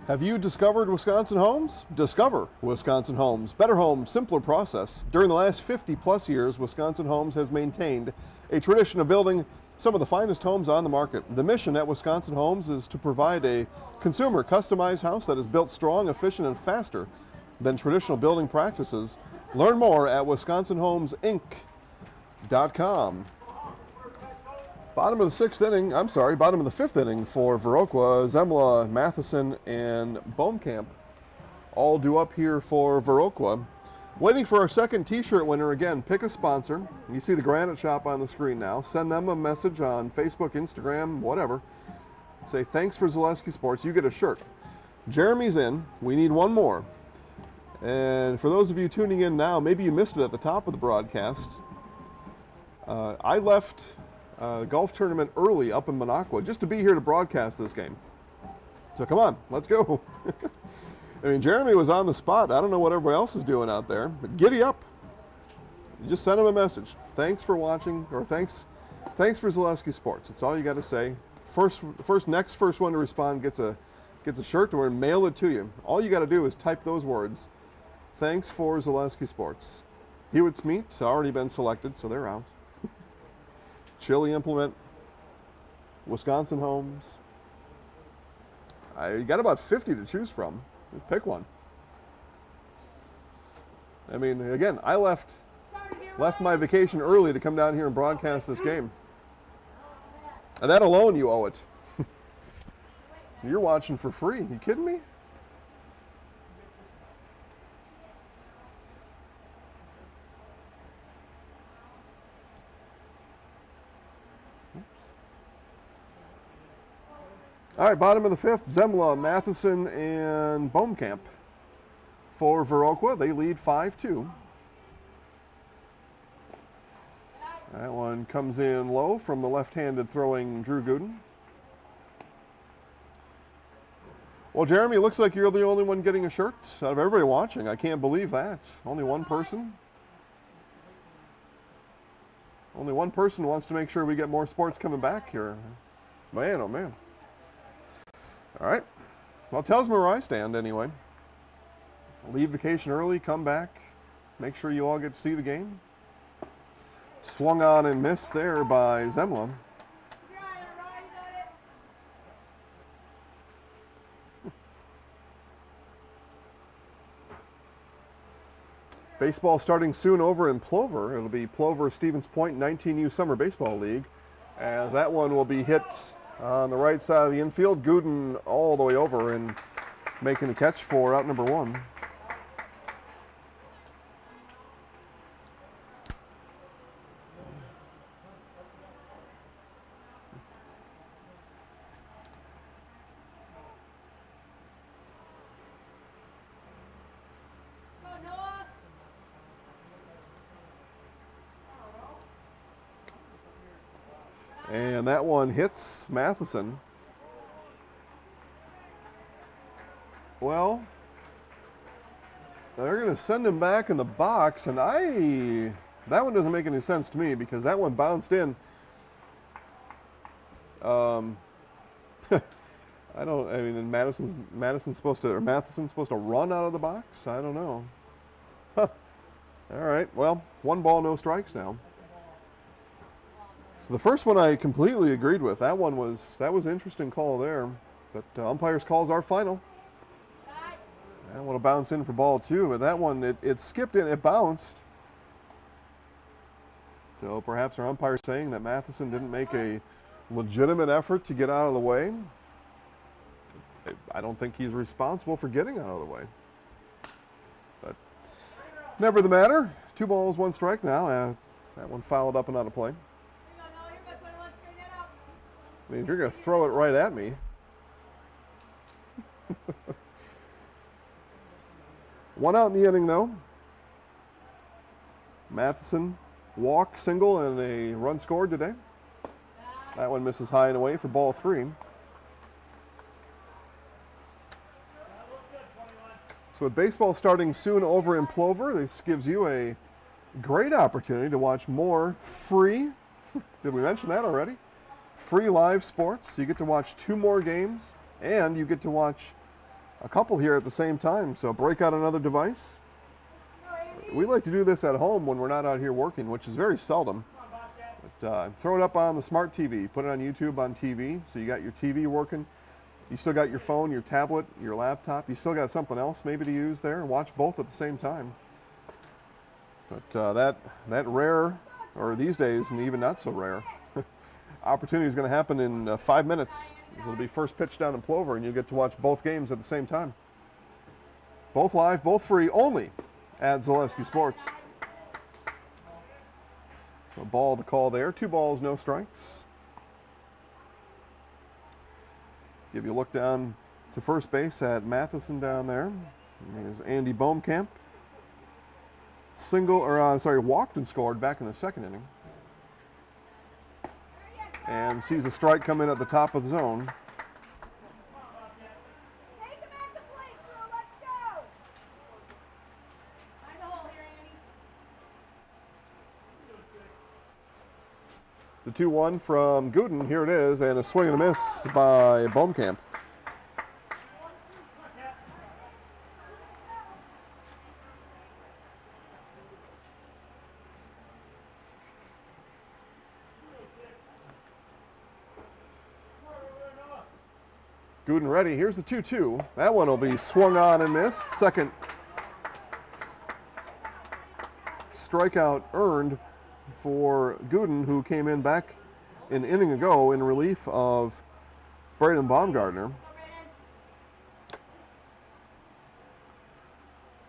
Have you discovered Wisconsin Homes? Discover Wisconsin Homes. Better homes, simpler process. During the last 50 plus years, Wisconsin Homes has maintained a tradition of building some of the finest homes on the market. The mission at Wisconsin Homes is to provide a consumer customized house that is built strong, efficient, and faster than traditional building practices. Learn more at wisconsinhomesinc.com. Bottom of the 5th inning for Viroqua, Zemla, Matheson, and Bohmkamp all due up here for Viroqua. Waiting for our second t-shirt winner again. Pick a sponsor. You see the Granite Shop on the screen now. Send them a message on Facebook, Instagram, whatever. Say thanks for Zaleski Sports. You get a shirt. Jeremy's in. We need one more. And for those of you tuning in now, maybe you missed it at the top of the broadcast. I left golf tournament early up in Viroqua just to be here to broadcast this game. So come on, let's go. I mean, Jeremy was on the spot. I don't know what everybody else is doing out there, but giddy up. You just send him a message. Thanks for watching, or thanks for Zaleski Sports. That's all you got to say. First one to respond gets a shirt, and we're gonna mail it to you. All you got to do is type those words. Thanks for Zaleski Sports. Hewitt's Meat's already been selected, so they're out. Chili Implement, Wisconsin Homes. You got about 50 to choose from. Just pick one. I mean, again, I left my vacation early to come down here and broadcast this game. And that alone, you owe it. You're watching for free. You kidding me? All right, bottom of the 5th, Zemla, Matheson, and Bohmkamp for Viroqua. They lead 5-2. That one comes in low from the left-handed throwing Drew Gooden. Well, Jeremy, it looks like you're the only one getting a shirt out of everybody watching. I can't believe that. Only one person. Only one person wants to make sure we get more sports coming back here. Man, oh man. All right. Well, it tells me where I stand anyway. Leave vacation early, come back, make sure you all get to see the game. Swung on and missed there by Zemla. Baseball starting soon over in Plover. It'll be Plover-Stevens Point 19U Summer Baseball League, as that one will be hit on the right side of the infield. Gooden all the way over and making the catch for out number 1. And that one hits Matheson. Well, they're going to send him back in the box, and that one doesn't make any sense to me because that one bounced in. And Matheson's supposed to run out of the box? I don't know. Huh. All right, well, 1 ball, no strikes now. So the first one I completely agreed with. That was an interesting call there, but umpire's calls are final. That one will bounce in for ball 2, but that one, it skipped in, it bounced. So perhaps our umpire's saying that Matheson didn't make a legitimate effort to get out of the way. I don't think he's responsible for getting out of the way. But never the matter. 2 balls, 1 strike now. That one fouled up and out of play. I mean, if you're going to throw it right at me. One out in the inning, though. Matheson walk, single, and a run scored today. That one misses high and away for ball 3. So with baseball starting soon over in Plover, this gives you a great opportunity to watch more free, did we mention that already? Free live sports. You get to watch 2 more games, and you get to watch a couple here at the same time. So break out another device. We like to do this at home when we're not out here working, which is very seldom. But throw it up on the smart TV. Put it on YouTube on TV. So you got your TV working. You still got your phone, your tablet, your laptop. You still got something else maybe to use there. Watch both at the same time. But that rare, or these days, and even not so rare, opportunity is going to happen in 5 minutes. It'll be first pitch down in Plover, and you'll get to watch both games at the same time. Both live, both free, only at Zaleski Sports. So ball the call there. 2 balls, no strikes. Give you a look down to first base at Matheson down there. There's Andy Bohmkamp. Walked and scored back in the 2nd inning. And sees a strike come in at the top of the zone. The 2-1 from Gooden, here it is, and a swing and a miss by Bohmkamp. Gooden ready. Here's the 2-2. That one will be swung on and missed. Second strikeout earned for Gooden, who came in back an inning ago in relief of Braden Baumgartner.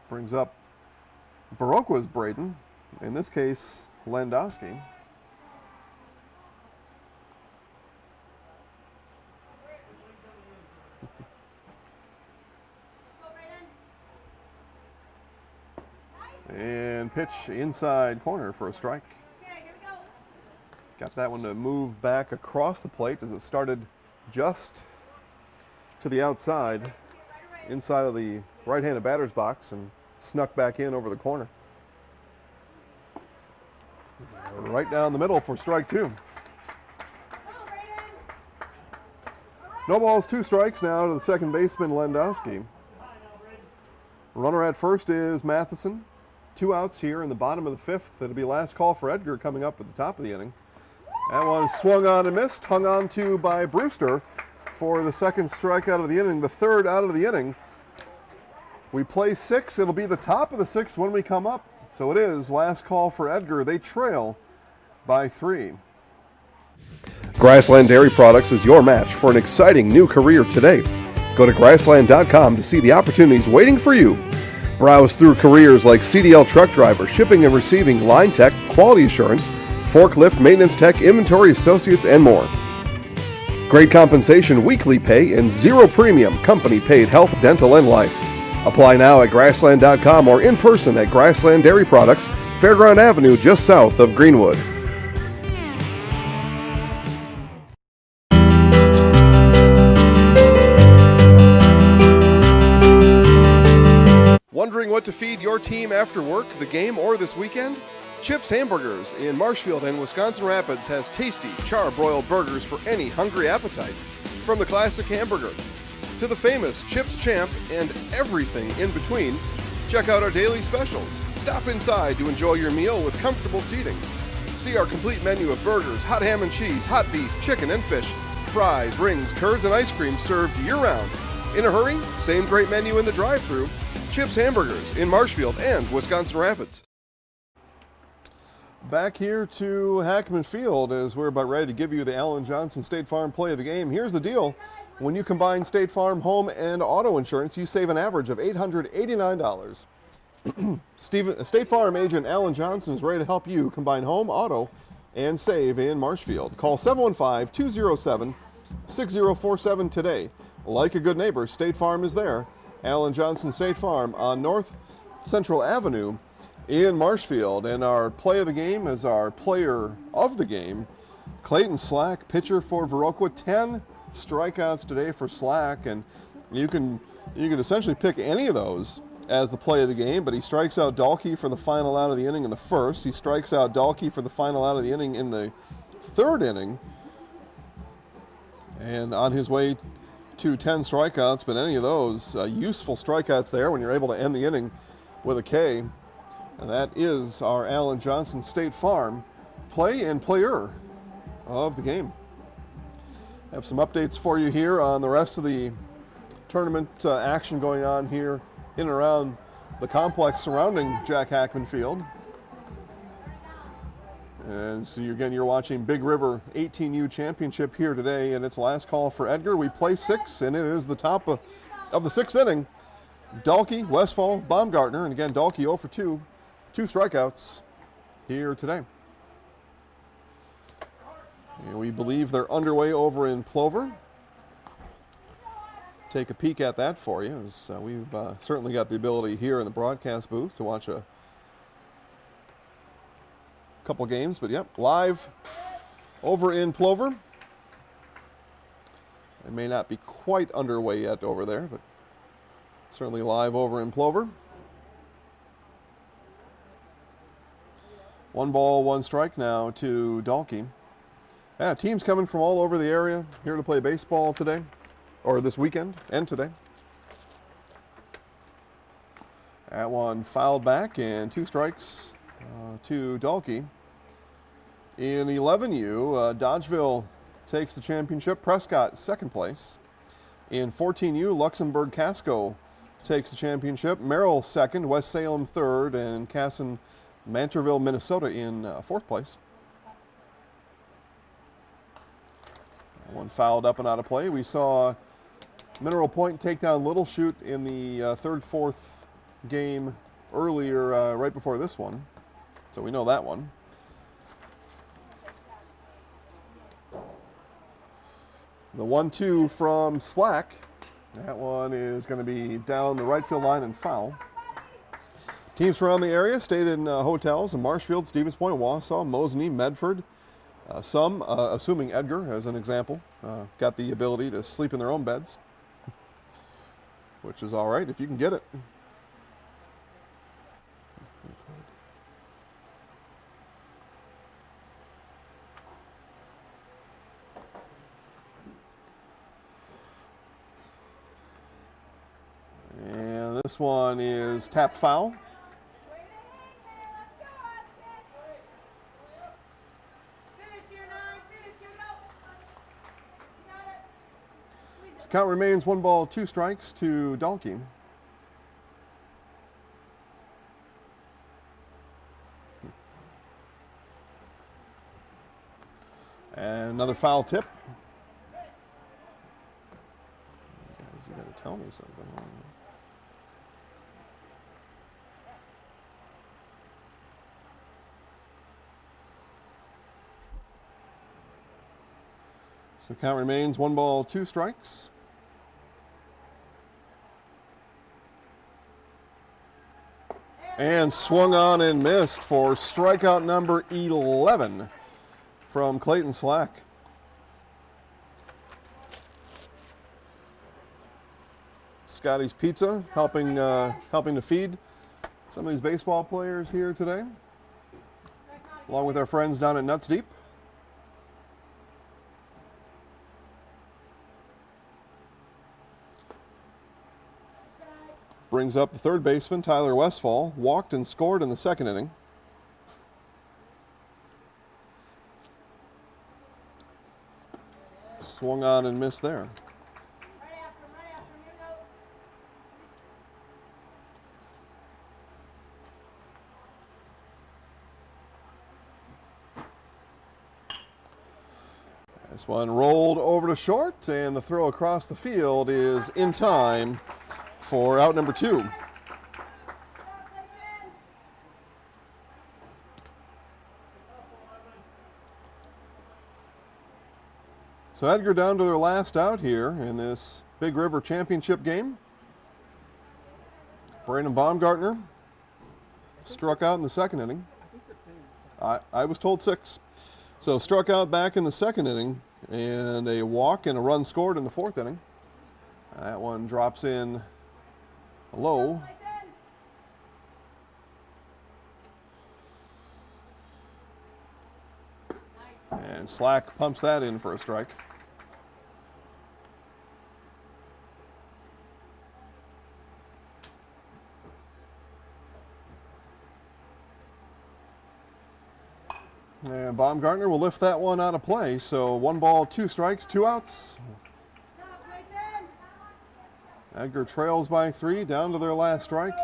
Brings up Viroqua's Braden, in this case Landowski. And pitch inside corner for a strike. Got that one to move back across the plate as it started just to the outside, inside of the right-handed batter's box, and snuck back in over the corner. Right down the middle for strike 2. No balls, 2 strikes now to the second baseman, Landowski. Runner at first is Matheson. 2 outs here in the bottom of the 5th. It'll be last call for Edgar coming up at the top of the inning. That one swung on and missed, hung on to by Brewster for the 2nd strikeout of the inning, the 3rd out of the inning. We play 6. It'll be the top of the 6th when we come up. So it is last call for Edgar. They trail by 3. Grassland Dairy Products is your match for an exciting new career today. Go to grassland.com to see the opportunities waiting for you. Browse through careers like CDL truck driver, shipping and receiving, line tech, quality assurance, forklift, maintenance tech, inventory associates, and more. Great compensation, weekly pay, and zero premium company paid health, dental, and life. Apply now at grassland.com or in person at Grassland Dairy Products, Fairground Avenue, just south of Greenwood. Wondering what to feed your team after work, the game, or this weekend? Chips Hamburgers in Marshfield and Wisconsin Rapids has tasty, char-broiled burgers for any hungry appetite. From the classic hamburger to the famous Chips Champ and everything in between, check out our daily specials. Stop inside to enjoy your meal with comfortable seating. See our complete menu of burgers, hot ham and cheese, hot beef, chicken and fish, fries, rings, curds, and ice cream served year-round. In a hurry? Same great menu in the drive-thru. Chips Hamburgers in Marshfield and Wisconsin Rapids. Back here to Hackman Field as we're about ready to give you the Alan Johnson State Farm play of the game. Here's the deal. When you combine State Farm home and auto insurance, you save an average of $889. State Farm agent Alan Johnson is ready to help you combine home, auto, and save in Marshfield. Call 715-207-6047 today. Like a good neighbor, State Farm is there. Alan Johnson State Farm on North Central Avenue in Marshfield. And our play of the game is our player of the game, Clayton Slack, pitcher for Viroqua. 10 strikeouts today for Slack, and you can essentially pick any of those as the play of the game, but he strikes out Dahlke for the final out of the inning in the first. He strikes out Dahlke for the final out of the inning in the third inning, and on his way to 10 strikeouts, but any of those useful strikeouts there when you're able to end the inning with a K. And that is our Alan Johnson State Farm play and player of the game. I have some updates for you here on the rest of the tournament action going on here in and around the complex surrounding Jack Hackman Field. And so you're watching Big River 18U Championship here today, and it's last call for Edgar. We play 6, and it is the top of the 6th inning. Dahlke, Westfall, Baumgartner, and again, Dahlke 0 for 2. 2 strikeouts here today. And we believe they're underway over in Plover. Take a peek at that for you, as we've certainly got the ability here in the broadcast booth to watch a couple games, but yep, live over in Plover. It may not be quite underway yet over there, but certainly live over in Plover. 1 ball, 1 strike now to Dahlke. Yeah, teams coming from all over the area here to play baseball today, or this weekend and today. That one fouled back, and 2 strikes to Dahlke. In 11U, Dodgeville takes the championship. Prescott second place. In 14U, Luxembourg Casco takes the championship. Merrill second, West Salem third, and Casson Manterville, Minnesota in 4th place. One fouled up and out of play. We saw Mineral Point take down Little Chute in the 3rd, 4th game earlier, right before this one. So we know that one. The 1-2 from Slack. That one is going to be down the right field line and foul. Teams from around the area stayed in hotels in Marshfield, Stevens Point, Wausau, Mosinee, Medford. Some, assuming Edgar as an example, got the ability to sleep in their own beds, which is all right if you can get it. And this one is tapped foul. Count remains 1 ball, 2 strikes to Dahlke. And another foul tip. Guys, you got to tell me something. So count remains 1 ball, 2 strikes. And swung on and missed for strikeout number 11 from Clayton Slack. Scotty's Pizza helping to feed some of these baseball players here today, along with our friends down at Nuts Deep. Brings up the third baseman, Tyler Westfall, walked and scored in the second inning. Swung on and missed there. This one rolled over to short, and the throw across the field is in time for out number 2. So Edgar down to their last out here in this Big River Championship game. Brandon Baumgartner struck out in the second inning. I was told 6. So struck out back in the second inning, and a walk and a run scored in the fourth inning. That one drops in low. And Slack pumps that in for a strike. And Baumgartner will lift that one out of play. So 1 ball, 2 strikes, 2 outs. Edgar trails by 3, down to their last strike.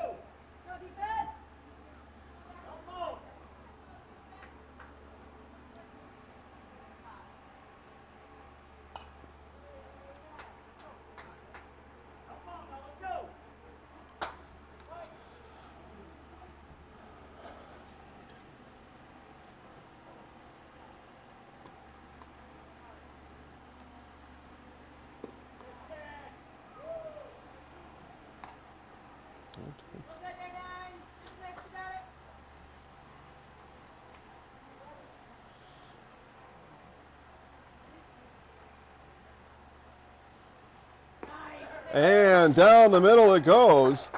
And down the middle it goes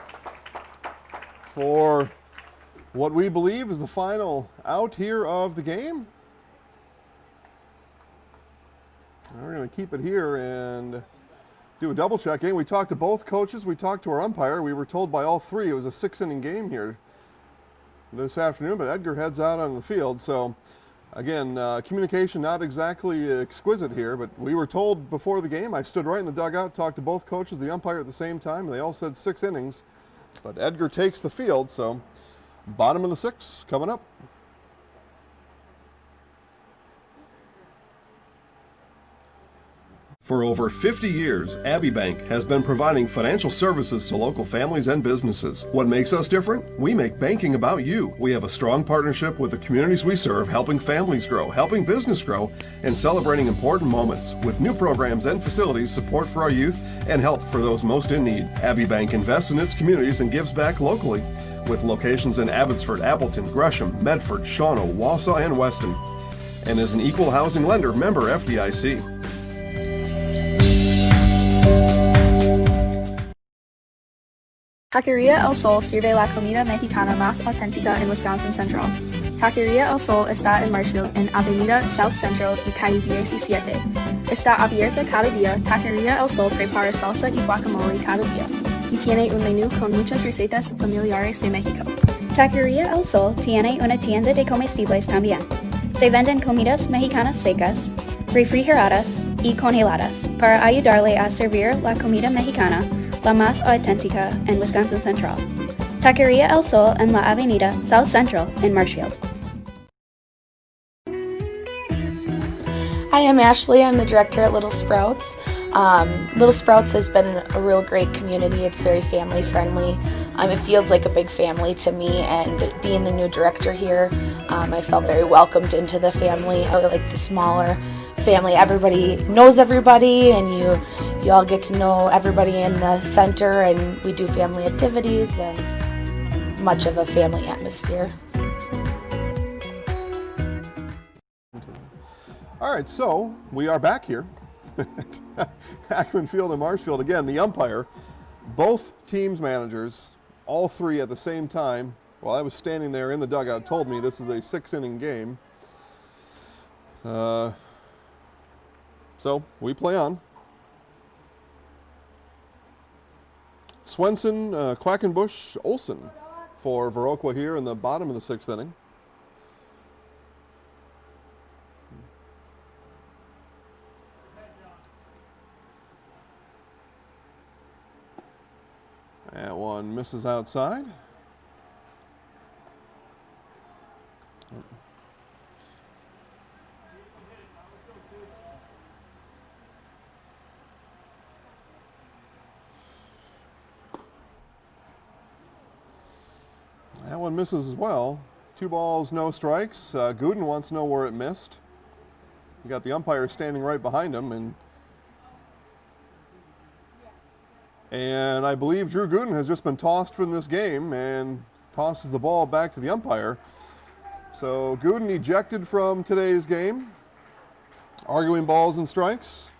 for what we believe is the final out here of the game. We're going to keep it here and do a double check in. We talked to both coaches. We talked to our umpire. We were told by all 3 it was a 6-inning game here this afternoon, but Edgar heads out on the field. So again, communication not exactly exquisite here, but we were told before the game. I stood right in the dugout, talked to both coaches, the umpire at the same time, and they all said 6 innings. But Edgar takes the field, so bottom of the 6 coming up. For over 50 years, Abbey Bank has been providing financial services to local families and businesses. What makes us different? We make banking about you. We have a strong partnership with the communities we serve, helping families grow, helping business grow, and celebrating important moments with new programs and facilities, support for our youth, and help for those most in need. Abbey Bank invests in its communities and gives back locally, with locations in Abbotsford, Appleton, Gresham, Medford, Shawano, Wausau, and Weston, and is an equal housing lender, member FDIC. Taqueria El Sol sirve la comida mexicana más auténtica en Wisconsin Central. Taqueria El Sol está en Marshfield, en Avenida South Central y calle 17. Está abierta cada día. Taqueria El Sol prepara salsa y guacamole cada día y tiene un menú con muchas recetas familiares de México. Taqueria El Sol tiene una tienda de comestibles también. Se venden comidas mexicanas secas, refrigeradas y congeladas para ayudarle a servir la comida mexicana la más auténtica en Wisconsin Central. Taqueria El Sol en la Avenida South Central en Marshfield. Hi, I'm Ashley. I'm the director at Little Sprouts. Little Sprouts has been a real great community. It's very family friendly. It feels like a big family to me, and being the new director here, I felt very welcomed into the family. I like the smaller family. Everybody knows everybody, and you all get to know everybody in the center, and we do family activities and much of a family atmosphere. All right, so we are back here at Hackman Field and Marshfield. Again, the umpire, both teams' managers, all three at the same time, while I was standing there in the dugout, told me this is a 6-inning game. So we play on. Swenson, Quackenbush, Olson for Viroqua here in the bottom of the 6th inning. That one misses outside. That one misses as well. 2 balls, no strikes. Gooden wants to know where it missed. You got the umpire standing right behind him, and I believe Drew Gooden has just been tossed from this game and tosses the ball back to the umpire. So Gooden ejected from today's game, arguing balls and strikes.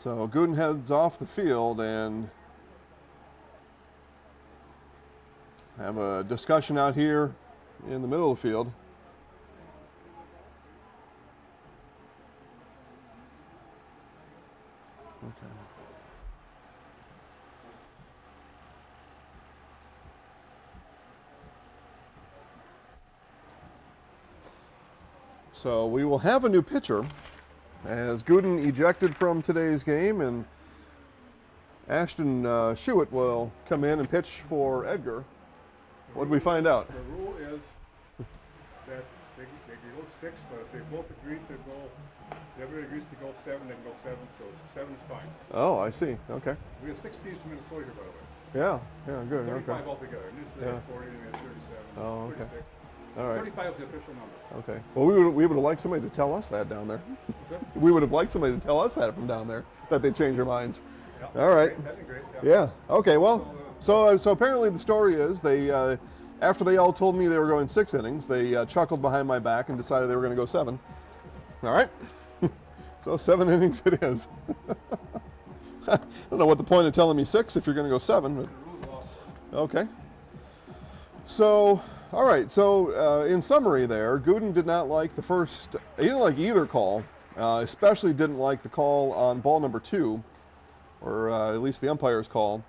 So Gooden heads off the field and have a discussion out here in the middle of the field. Okay. So we will have a new pitcher as Gooden ejected from today's game, and Ashton Schuett will come in and pitch for Edgar. What did we find out? The rule is that they can go 6, but if they both agree to go, everybody agrees to go 7, they can go 7, so 7 is fine. Oh, I see. Okay. We have 6 teams from Minnesota here, by the way. Yeah, good. 35 okay. altogether. Usually Yeah. 40, and we have 37, Oh, okay. 36. All right. 35 is the official number. Okay. Well, we would have liked somebody to tell us that down there. What's that? We would have liked somebody to tell us that from down there, that they changed their minds. Yeah, All right. That'd be great. Yeah. Okay. Well, so apparently the story is they, after they all told me they were going 6 innings, they chuckled behind my back and decided they were going to go 7. All right. So 7 innings it is. I don't know what the point of telling me 6 if you're going to go 7. But okay. So, all right. So in summary there, Gooden did not like the first, he didn't like either call, especially didn't like the call on ball number 2, or at least the umpire's call.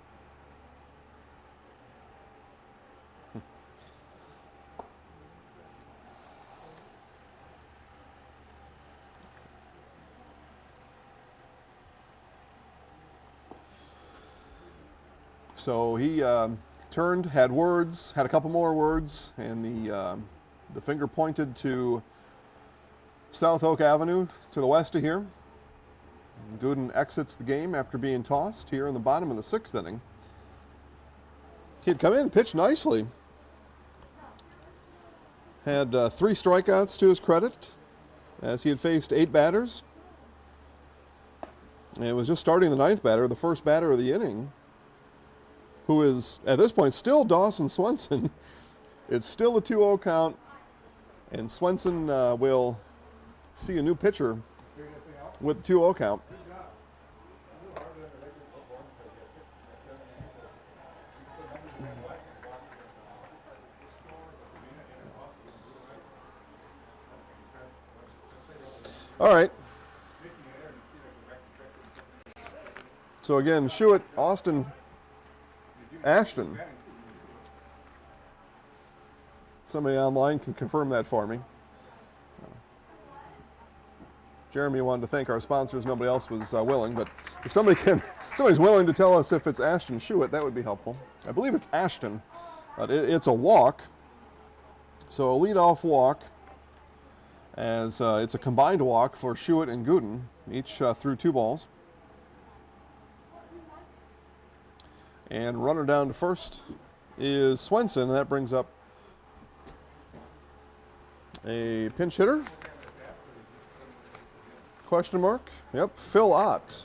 So he turned, had words, had a couple more words, and the finger pointed to South Oak Avenue to the west of here. And Gooden exits the game after being tossed here in the bottom of the 6th inning. He had come in and pitched nicely. Had 3 strikeouts to his credit, as he had faced 8 batters. And was just starting the 9th batter, the first batter of the inning, who is, at this point, still Dawson Swenson. It's still a 2-0 count, and Swenson will see a new pitcher with the 2-0 count. All right. So again, Schuett, Austin, Ashton. Somebody online can confirm that for me. Jeremy wanted to thank our sponsors. Nobody else was willing, but if somebody's willing to tell us if it's Ashton Schuett, that would be helpful. I believe it's Ashton, but it's a walk. So a leadoff walk, as it's a combined walk for Schuett and Gooden, each threw 2 balls. And runner down to first is Swenson, and that brings up a pinch hitter. Question mark? Yep, Phil Ott.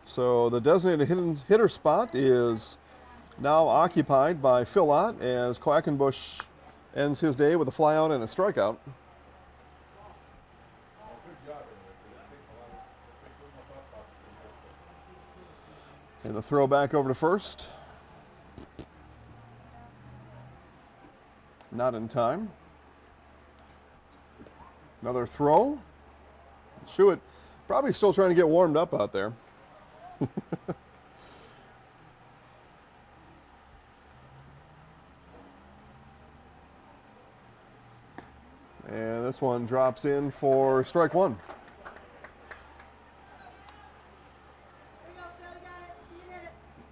So the designated hitter spot is now occupied by Phil Ott as Quackenbush ends his day with a flyout and a strikeout. And the throw back over to first. Not in time. Another throw. Schuett probably still trying to get warmed up out there. And this one drops in for strike 1.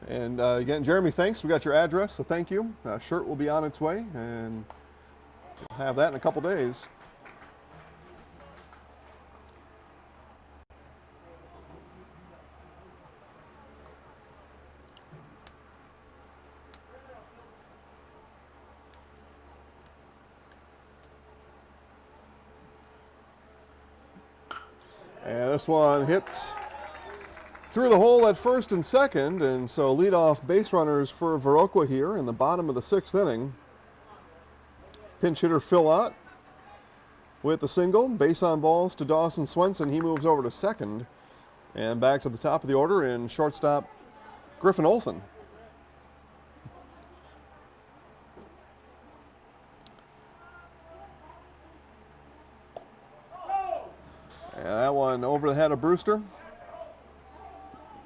And again, Jeremy, thanks. We got your address, so thank you. Shirt will be on its way, and we'll have that in a couple days. And this one hit through the hole at first and second, and so leadoff base runners for Viroqua here in the bottom of the 6th inning. Pinch hitter Phil Ott with the single, base on balls to Dawson Swenson. He moves over to second, and back to the top of the order in shortstop Griffin Olson. And that one over the head of Brewster.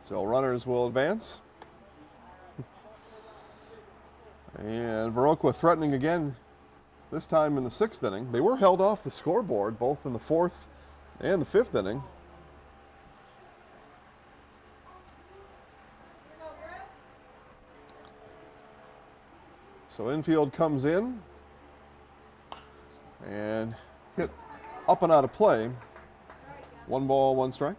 So runners will advance. And Viroqua threatening again, this time in the 6th inning. They were held off the scoreboard both in the 4th and the 5th inning. So infield comes in and hit up and out of play. 1 ball, 1 strike.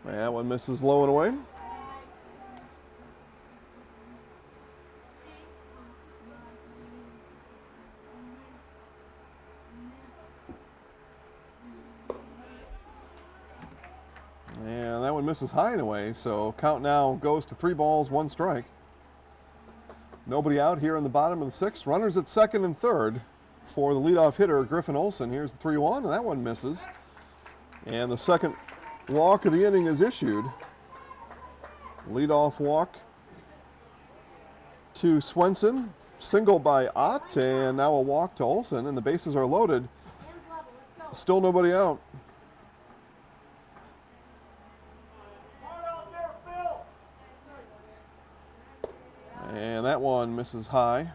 And that one misses low and away. And that one misses high and away, so count now goes to 3 balls, 1 strike. Nobody out here in the bottom of the 6th. Runners at second and third for the leadoff hitter, Griffin Olson. Here's the 3-1, and that one misses. And the second walk of the inning is issued. Leadoff walk to Swenson, single by Ott, and now a walk to Olson, and the bases are loaded. Still nobody out. And that one misses high.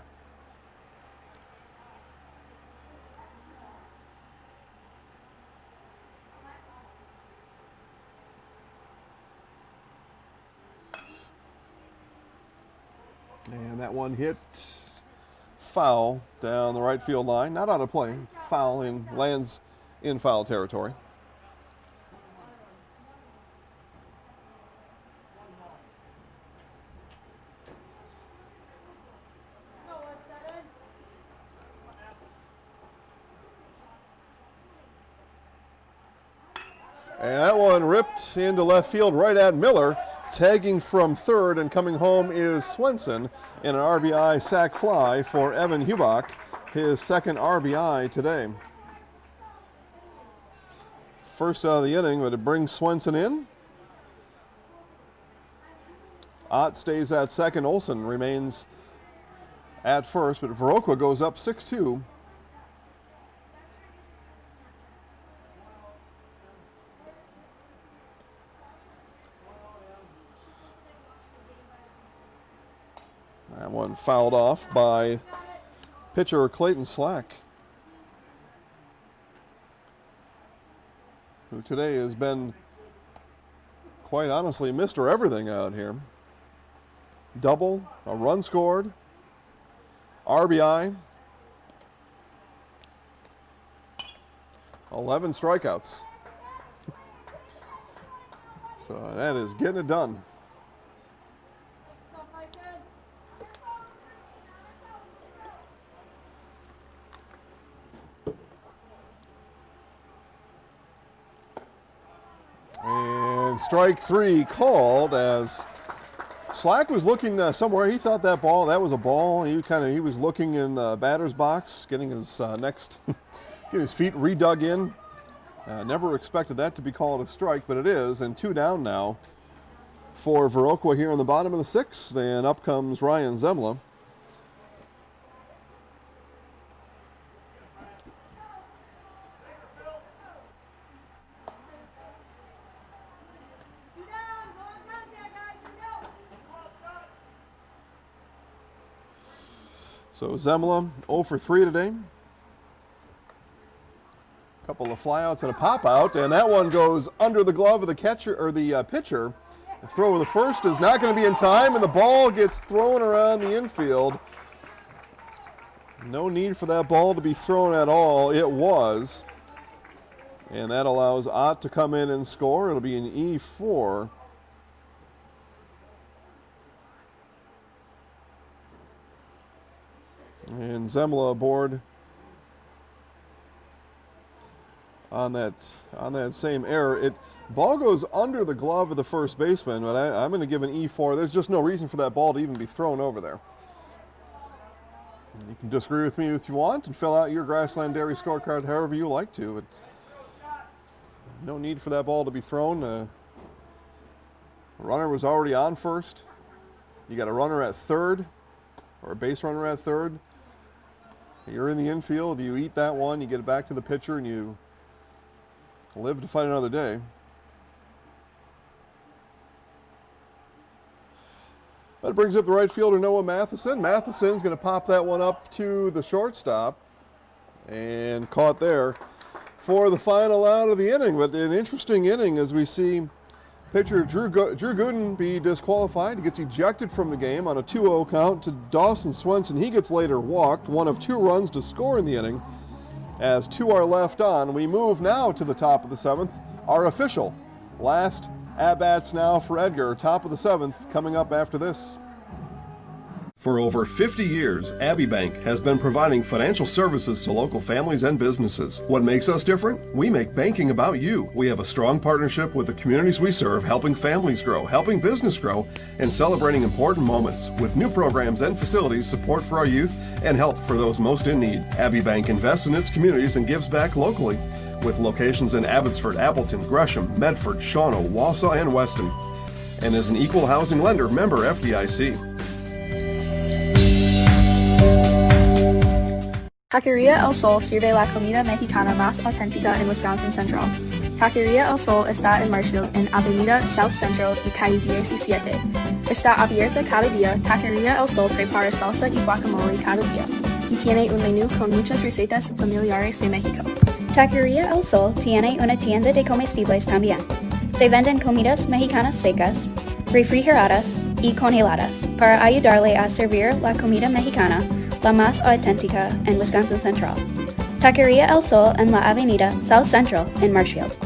And that one hit foul down the right field line. Not out of play. Foul in, lands in foul territory. And that one ripped into left field right at Miller. Tagging from third and coming home is Swenson in an RBI sac fly for Evan Hubach, his 2nd RBI today. First out of the inning, but it brings Swenson in. Ott stays at second. Olson remains at first, but Viroqua goes up 6-2. That one fouled off by pitcher Clayton Slack. who today has been, quite honestly, Mr. Everything out here. Double, a run scored, RBI, 11 strikeouts. So that is getting it done. And strike three called as Slack was looking somewhere. He thought that was a ball. He was looking in the batter's box, getting his getting his feet redug in. Never expected that to be called a strike, but it is. And 2 down now for Viroqua here in the bottom of the 6th. And up comes Ryan Zemla. So Zemla 0 for 3 today. A couple of flyouts and a pop out, and that one goes under the glove of the catcher or the pitcher. The throw of the first is not going to be in time, and the ball gets thrown around the infield. No need for that ball to be thrown at all. It was, and that allows Ott to come in and score. It'll be an E4. And Zemla aboard on that same error. Ball goes under the glove of the first baseman, but I'm going to give an E4. There's just no reason for that ball to even be thrown over there. You can disagree with me if you want and fill out your Grassland Dairy scorecard however you like to. But no need for that ball to be thrown. The runner was already on first. You got a runner at third, or a base runner at third. You're in the infield, you eat that one, you get it back to the pitcher, and you live to fight another day. That brings up the right fielder, Noah Matheson. Matheson's going to pop that one up to the shortstop, and caught there for the final out of the inning. But an interesting inning as we see pitcher Drew Gooden be disqualified. He gets ejected from the game on a 2-0 count to Dawson Swenson. He gets later walked, one of 2 runs to score in the inning. As 2 are left on, we move now to the top of the 7th. Our official last at-bats now for Edgar. Top of the 7th coming up after this. For over 50 years, Abbey Bank has been providing financial services to local families and businesses. What makes us different? We make banking about you. We have a strong partnership with the communities we serve, helping families grow, helping business grow, and celebrating important moments with new programs and facilities, support for our youth, and help for those most in need. Abbey Bank invests in its communities and gives back locally, with locations in Abbotsford, Appleton, Gresham, Medford, Shawano, Wausau, and Weston, and is an equal housing lender, member FDIC. Taqueria El Sol sirve la comida mexicana más auténtica en Wisconsin Central. Taqueria El Sol está en Marshfield, en Avenida South Central y calle 17. Está abierta cada día. Taqueria El Sol prepara salsa y guacamole cada día y tiene un menú con muchas recetas familiares de México. Taqueria El Sol tiene una tienda de comestibles también. Se venden comidas mexicanas secas, refrigeradas y congeladas para ayudarle a servir la comida mexicana la más auténtica en Wisconsin Central. Taqueria El Sol en la Avenida South Central in Marshfield.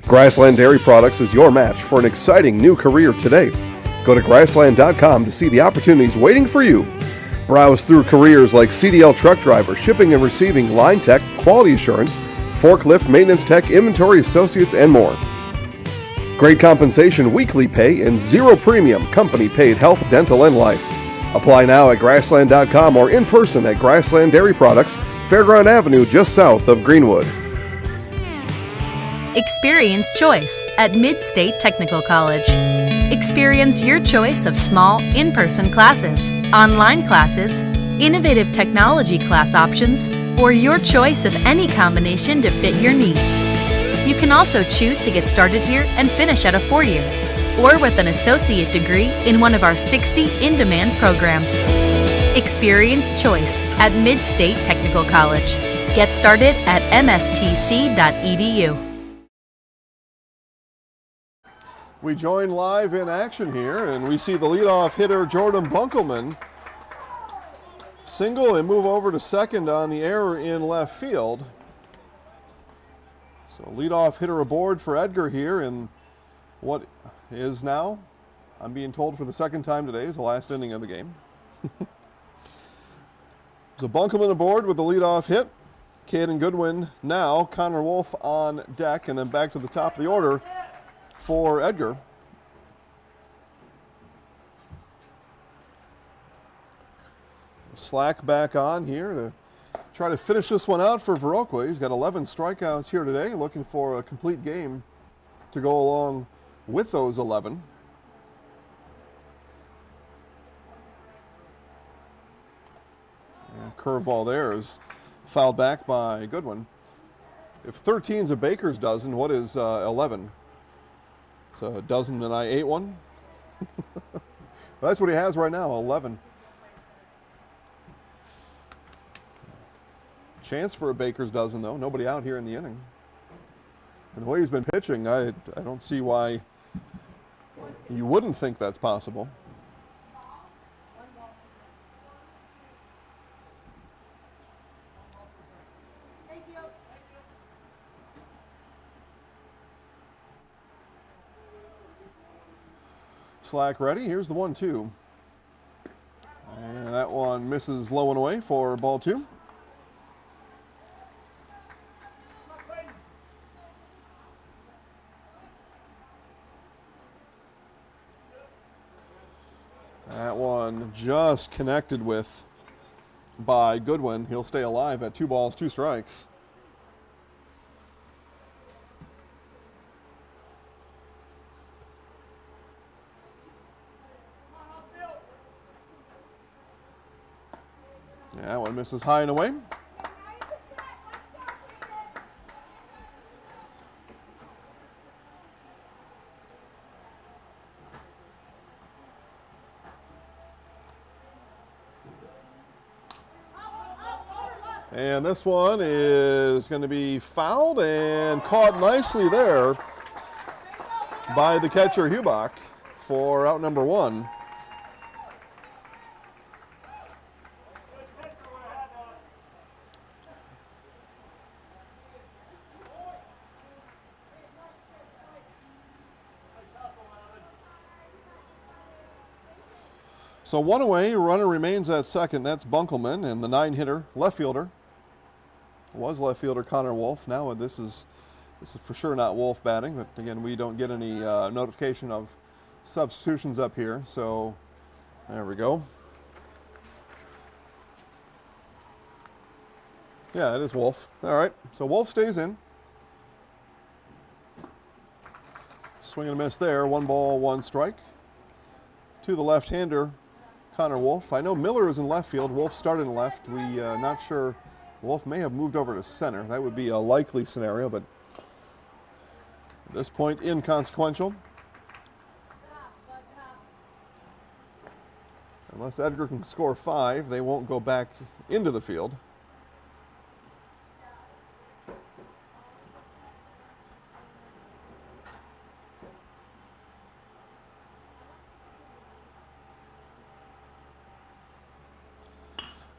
Grassland Dairy Products is your match for an exciting new career today. Go to grassland.com to see the opportunities waiting for you. Browse through careers like CDL truck driver, shipping and receiving, line tech, quality assurance, forklift maintenance tech, inventory associates, and more. Great compensation, weekly pay, and zero premium company paid health, dental, and life. Apply now at grassland.com or in person at Grassland Dairy Products, Fairground Avenue, just south of Greenwood. Experience choice at Mid-State Technical College. Experience your choice of small, in-person classes, online classes, innovative technology class options, or your choice of any combination to fit your needs. You can also choose to get started here and finish at a 4-year, or with an associate degree in one of our 60 in-demand programs. Experience choice at Mid-State Technical College. Get started at mstc.edu. We join live in action here, and we see the leadoff hitter, Jordan Bunkelman, single and move over to second on the error in left field. So leadoff hitter aboard for Edgar here in what is now, I'm being told for the second time today, is the last inning of the game. So Bunkelman aboard with the leadoff hit. Caden Goodwin now, Connor Wolf on deck, and then back to the top of the order for Edgar. Slack back on here to try to finish this one out for Viroqua. He's got 11 strikeouts here today, looking for a complete game to go along with those 11. And curveball there is fouled back by Goodwin. If 13's a baker's dozen, what is 11? It's a dozen and I ate one. That's what he has right now, 11. Chance for a baker's dozen, though. Nobody out here in the inning. And the way he's been pitching, I don't see why you wouldn't think that's possible. Slack ready. Here's the 1-2. And that one misses low and away for ball 2. That one just connected with by Goodwin. He'll stay alive at 2 balls, 2 strikes. Yeah, that one misses high and away. And this one is going to be fouled and caught nicely there by the catcher Hubach for out number 1. So 1 away, runner remains at second. That's Bunkelman, and the 9-hitter, left fielder, was left fielder Connor Wolf. Now this is for sure not Wolf batting, but again, we don't get any notification of substitutions up here. So there we go. Yeah, it is Wolf. All right, so Wolf stays in. Swing and a miss there. 1 ball, 1 strike. To the left-hander, Connor Wolf. I know Miller is in left field. Wolf started in left. We not sure. Wolf may have moved over to center. That would be a likely scenario, but at this point, inconsequential. Unless Edgar can score 5, they won't go back into the field.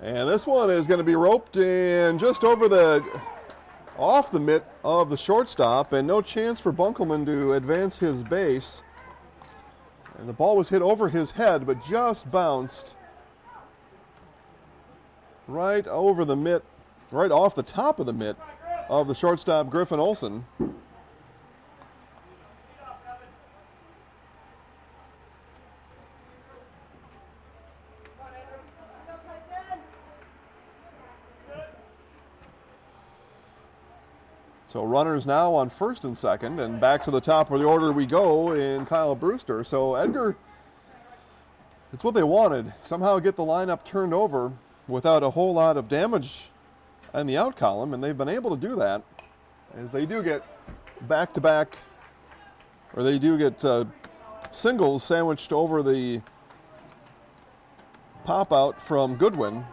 And this one is going to be roped in just over off the mitt of the shortstop, and no chance for Bunkelman to advance his base. And the ball was hit over his head, but just bounced right over the mitt, right off the top of the mitt of the shortstop, Griffin Olson. So runners now on first and second, and back to the top of the order we go in Kyle Brewster. So Edgar, it's what they wanted. Somehow get the lineup turned over without a whole lot of damage in the out column, and they've been able to do that, as they do get back-to-back, or they do get singles sandwiched over the pop-out from Goodwin.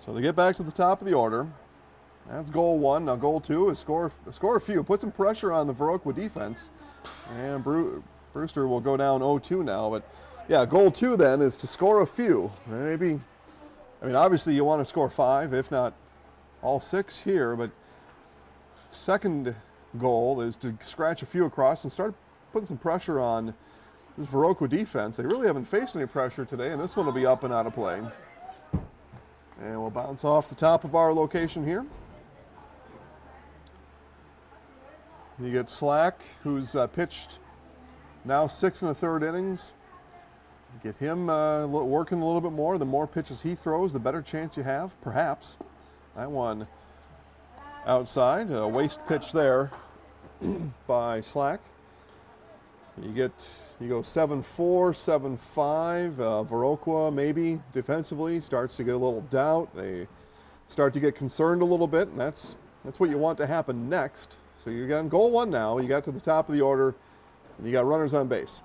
So they get back to the top of the order. That's goal one. Now goal two is score a few. Put some pressure on the Viroqua defense. And Brewster will go down 0-2 now. But yeah, goal two then is to score a few. Maybe, I mean, obviously you want to score 5, if not all 6 here. But second goal is to scratch a few across and start putting some pressure on this Viroqua defense. They really haven't faced any pressure today, and this one will be up and out of play. And we'll bounce off the top of our location here. You get Slack, who's pitched now 6 1/3 innings. Get him working a little bit more. The more pitches he throws, the better chance you have, perhaps. That one outside, a waste pitch there by Slack. You go 7-4, 7-5. Viroqua maybe defensively starts to get a little doubt. They start to get concerned a little bit, and that's what you want to happen next. So you got goal one now. You got to the top of the order, and you got runners on base.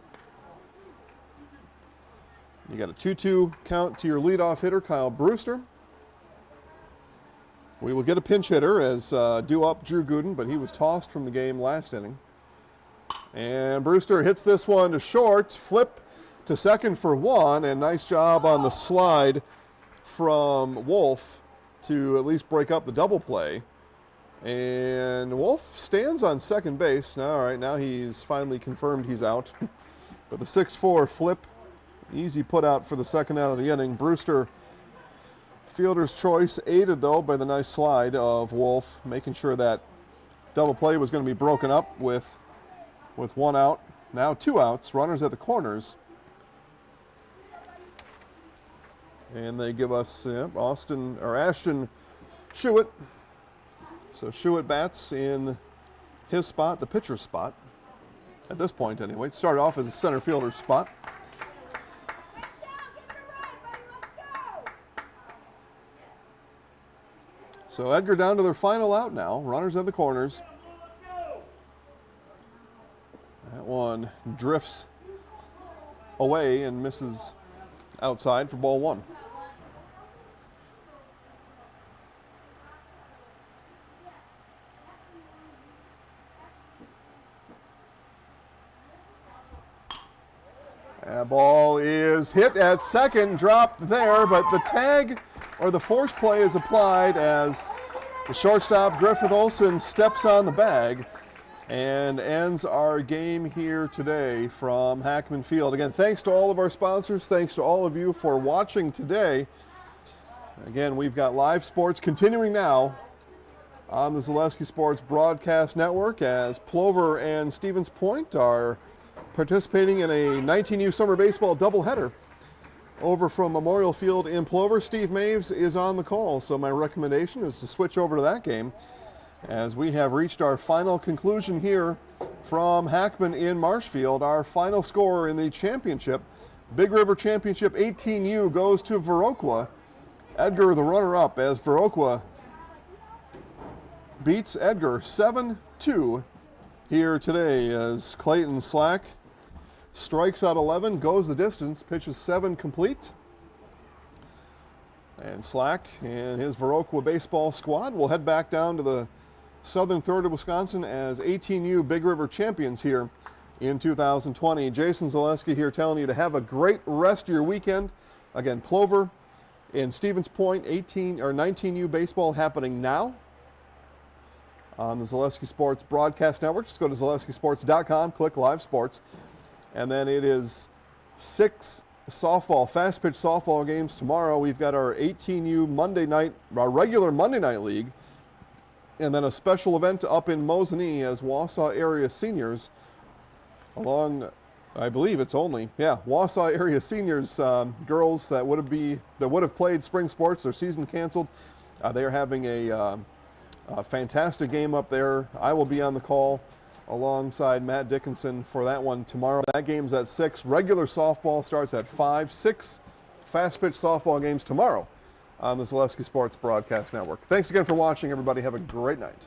You got a 2-2 count to your leadoff hitter, Kyle Brewster. We will get a pinch hitter as due up Drew Gooden, but he was tossed from the game last inning. And Brewster hits this one to short, flip to second for 1, and nice job on the slide from Wolf to at least break up the double play. And Wolf stands on second base. Now, all right, now he's finally confirmed he's out. But the 6-4 flip, easy put out for the second out of the inning. Brewster, fielder's choice, aided though by the nice slide of Wolf, making sure that double play was going to be broken up with 1 out. Now 2 outs, runners at the corners. And they give us Ashton Schuett. So Schuett bats in his spot, the pitcher's spot, at this point anyway. It started off as a center fielder's spot. So Edgar down to their final out now. Runners at the corners. That one drifts away and misses outside for ball 1. That ball is hit at second, dropped there, but the tag or the force play is applied as the shortstop Griffith Olson steps on the bag and ends our game here today from Hackman Field. Again, thanks to all of our sponsors. Thanks to all of you for watching today. Again, we've got live sports continuing now on the Zaleski Sports Broadcast Network as Plover and Stevens Point are participating in a 19U summer baseball doubleheader over from Memorial Field in Plover. Steve Maves is on the call, so my recommendation is to switch over to that game as we have reached our final conclusion here from Hackman in Marshfield. Our final score in the championship, Big River Championship 18U, goes to Viroqua. Edgar the runner-up as Viroqua beats Edgar 7-2 here today as Clayton Slack strikes out 11, goes the distance, pitches 7 complete. And Slack and his Viroqua baseball squad will head back down to the southern third of Wisconsin as 18U Big River champions here in 2020. Jason Zaleski here telling you to have a great rest of your weekend. Again, Plover in Stevens Point, 19U baseball happening now on the Zaleski Sports Broadcast Network. Just go to ZaleskiSports.com, click Live Sports. And then it is 6 softball, fast pitch softball games tomorrow. We've got our 18U Monday night, our regular Monday night league, and then a special event up in Mosinee as Wausau area seniors, along, I believe it's only, Wausau area seniors, girls that would have played spring sports, their season canceled. They are having a fantastic game up there. I will be on the call alongside Matt Dickinson for that one tomorrow. That game's at 6. Regular softball starts at 5. 6 fast pitch softball games tomorrow on the Zaleski Sports Broadcast Network. Thanks again for watching, everybody. Have a great night.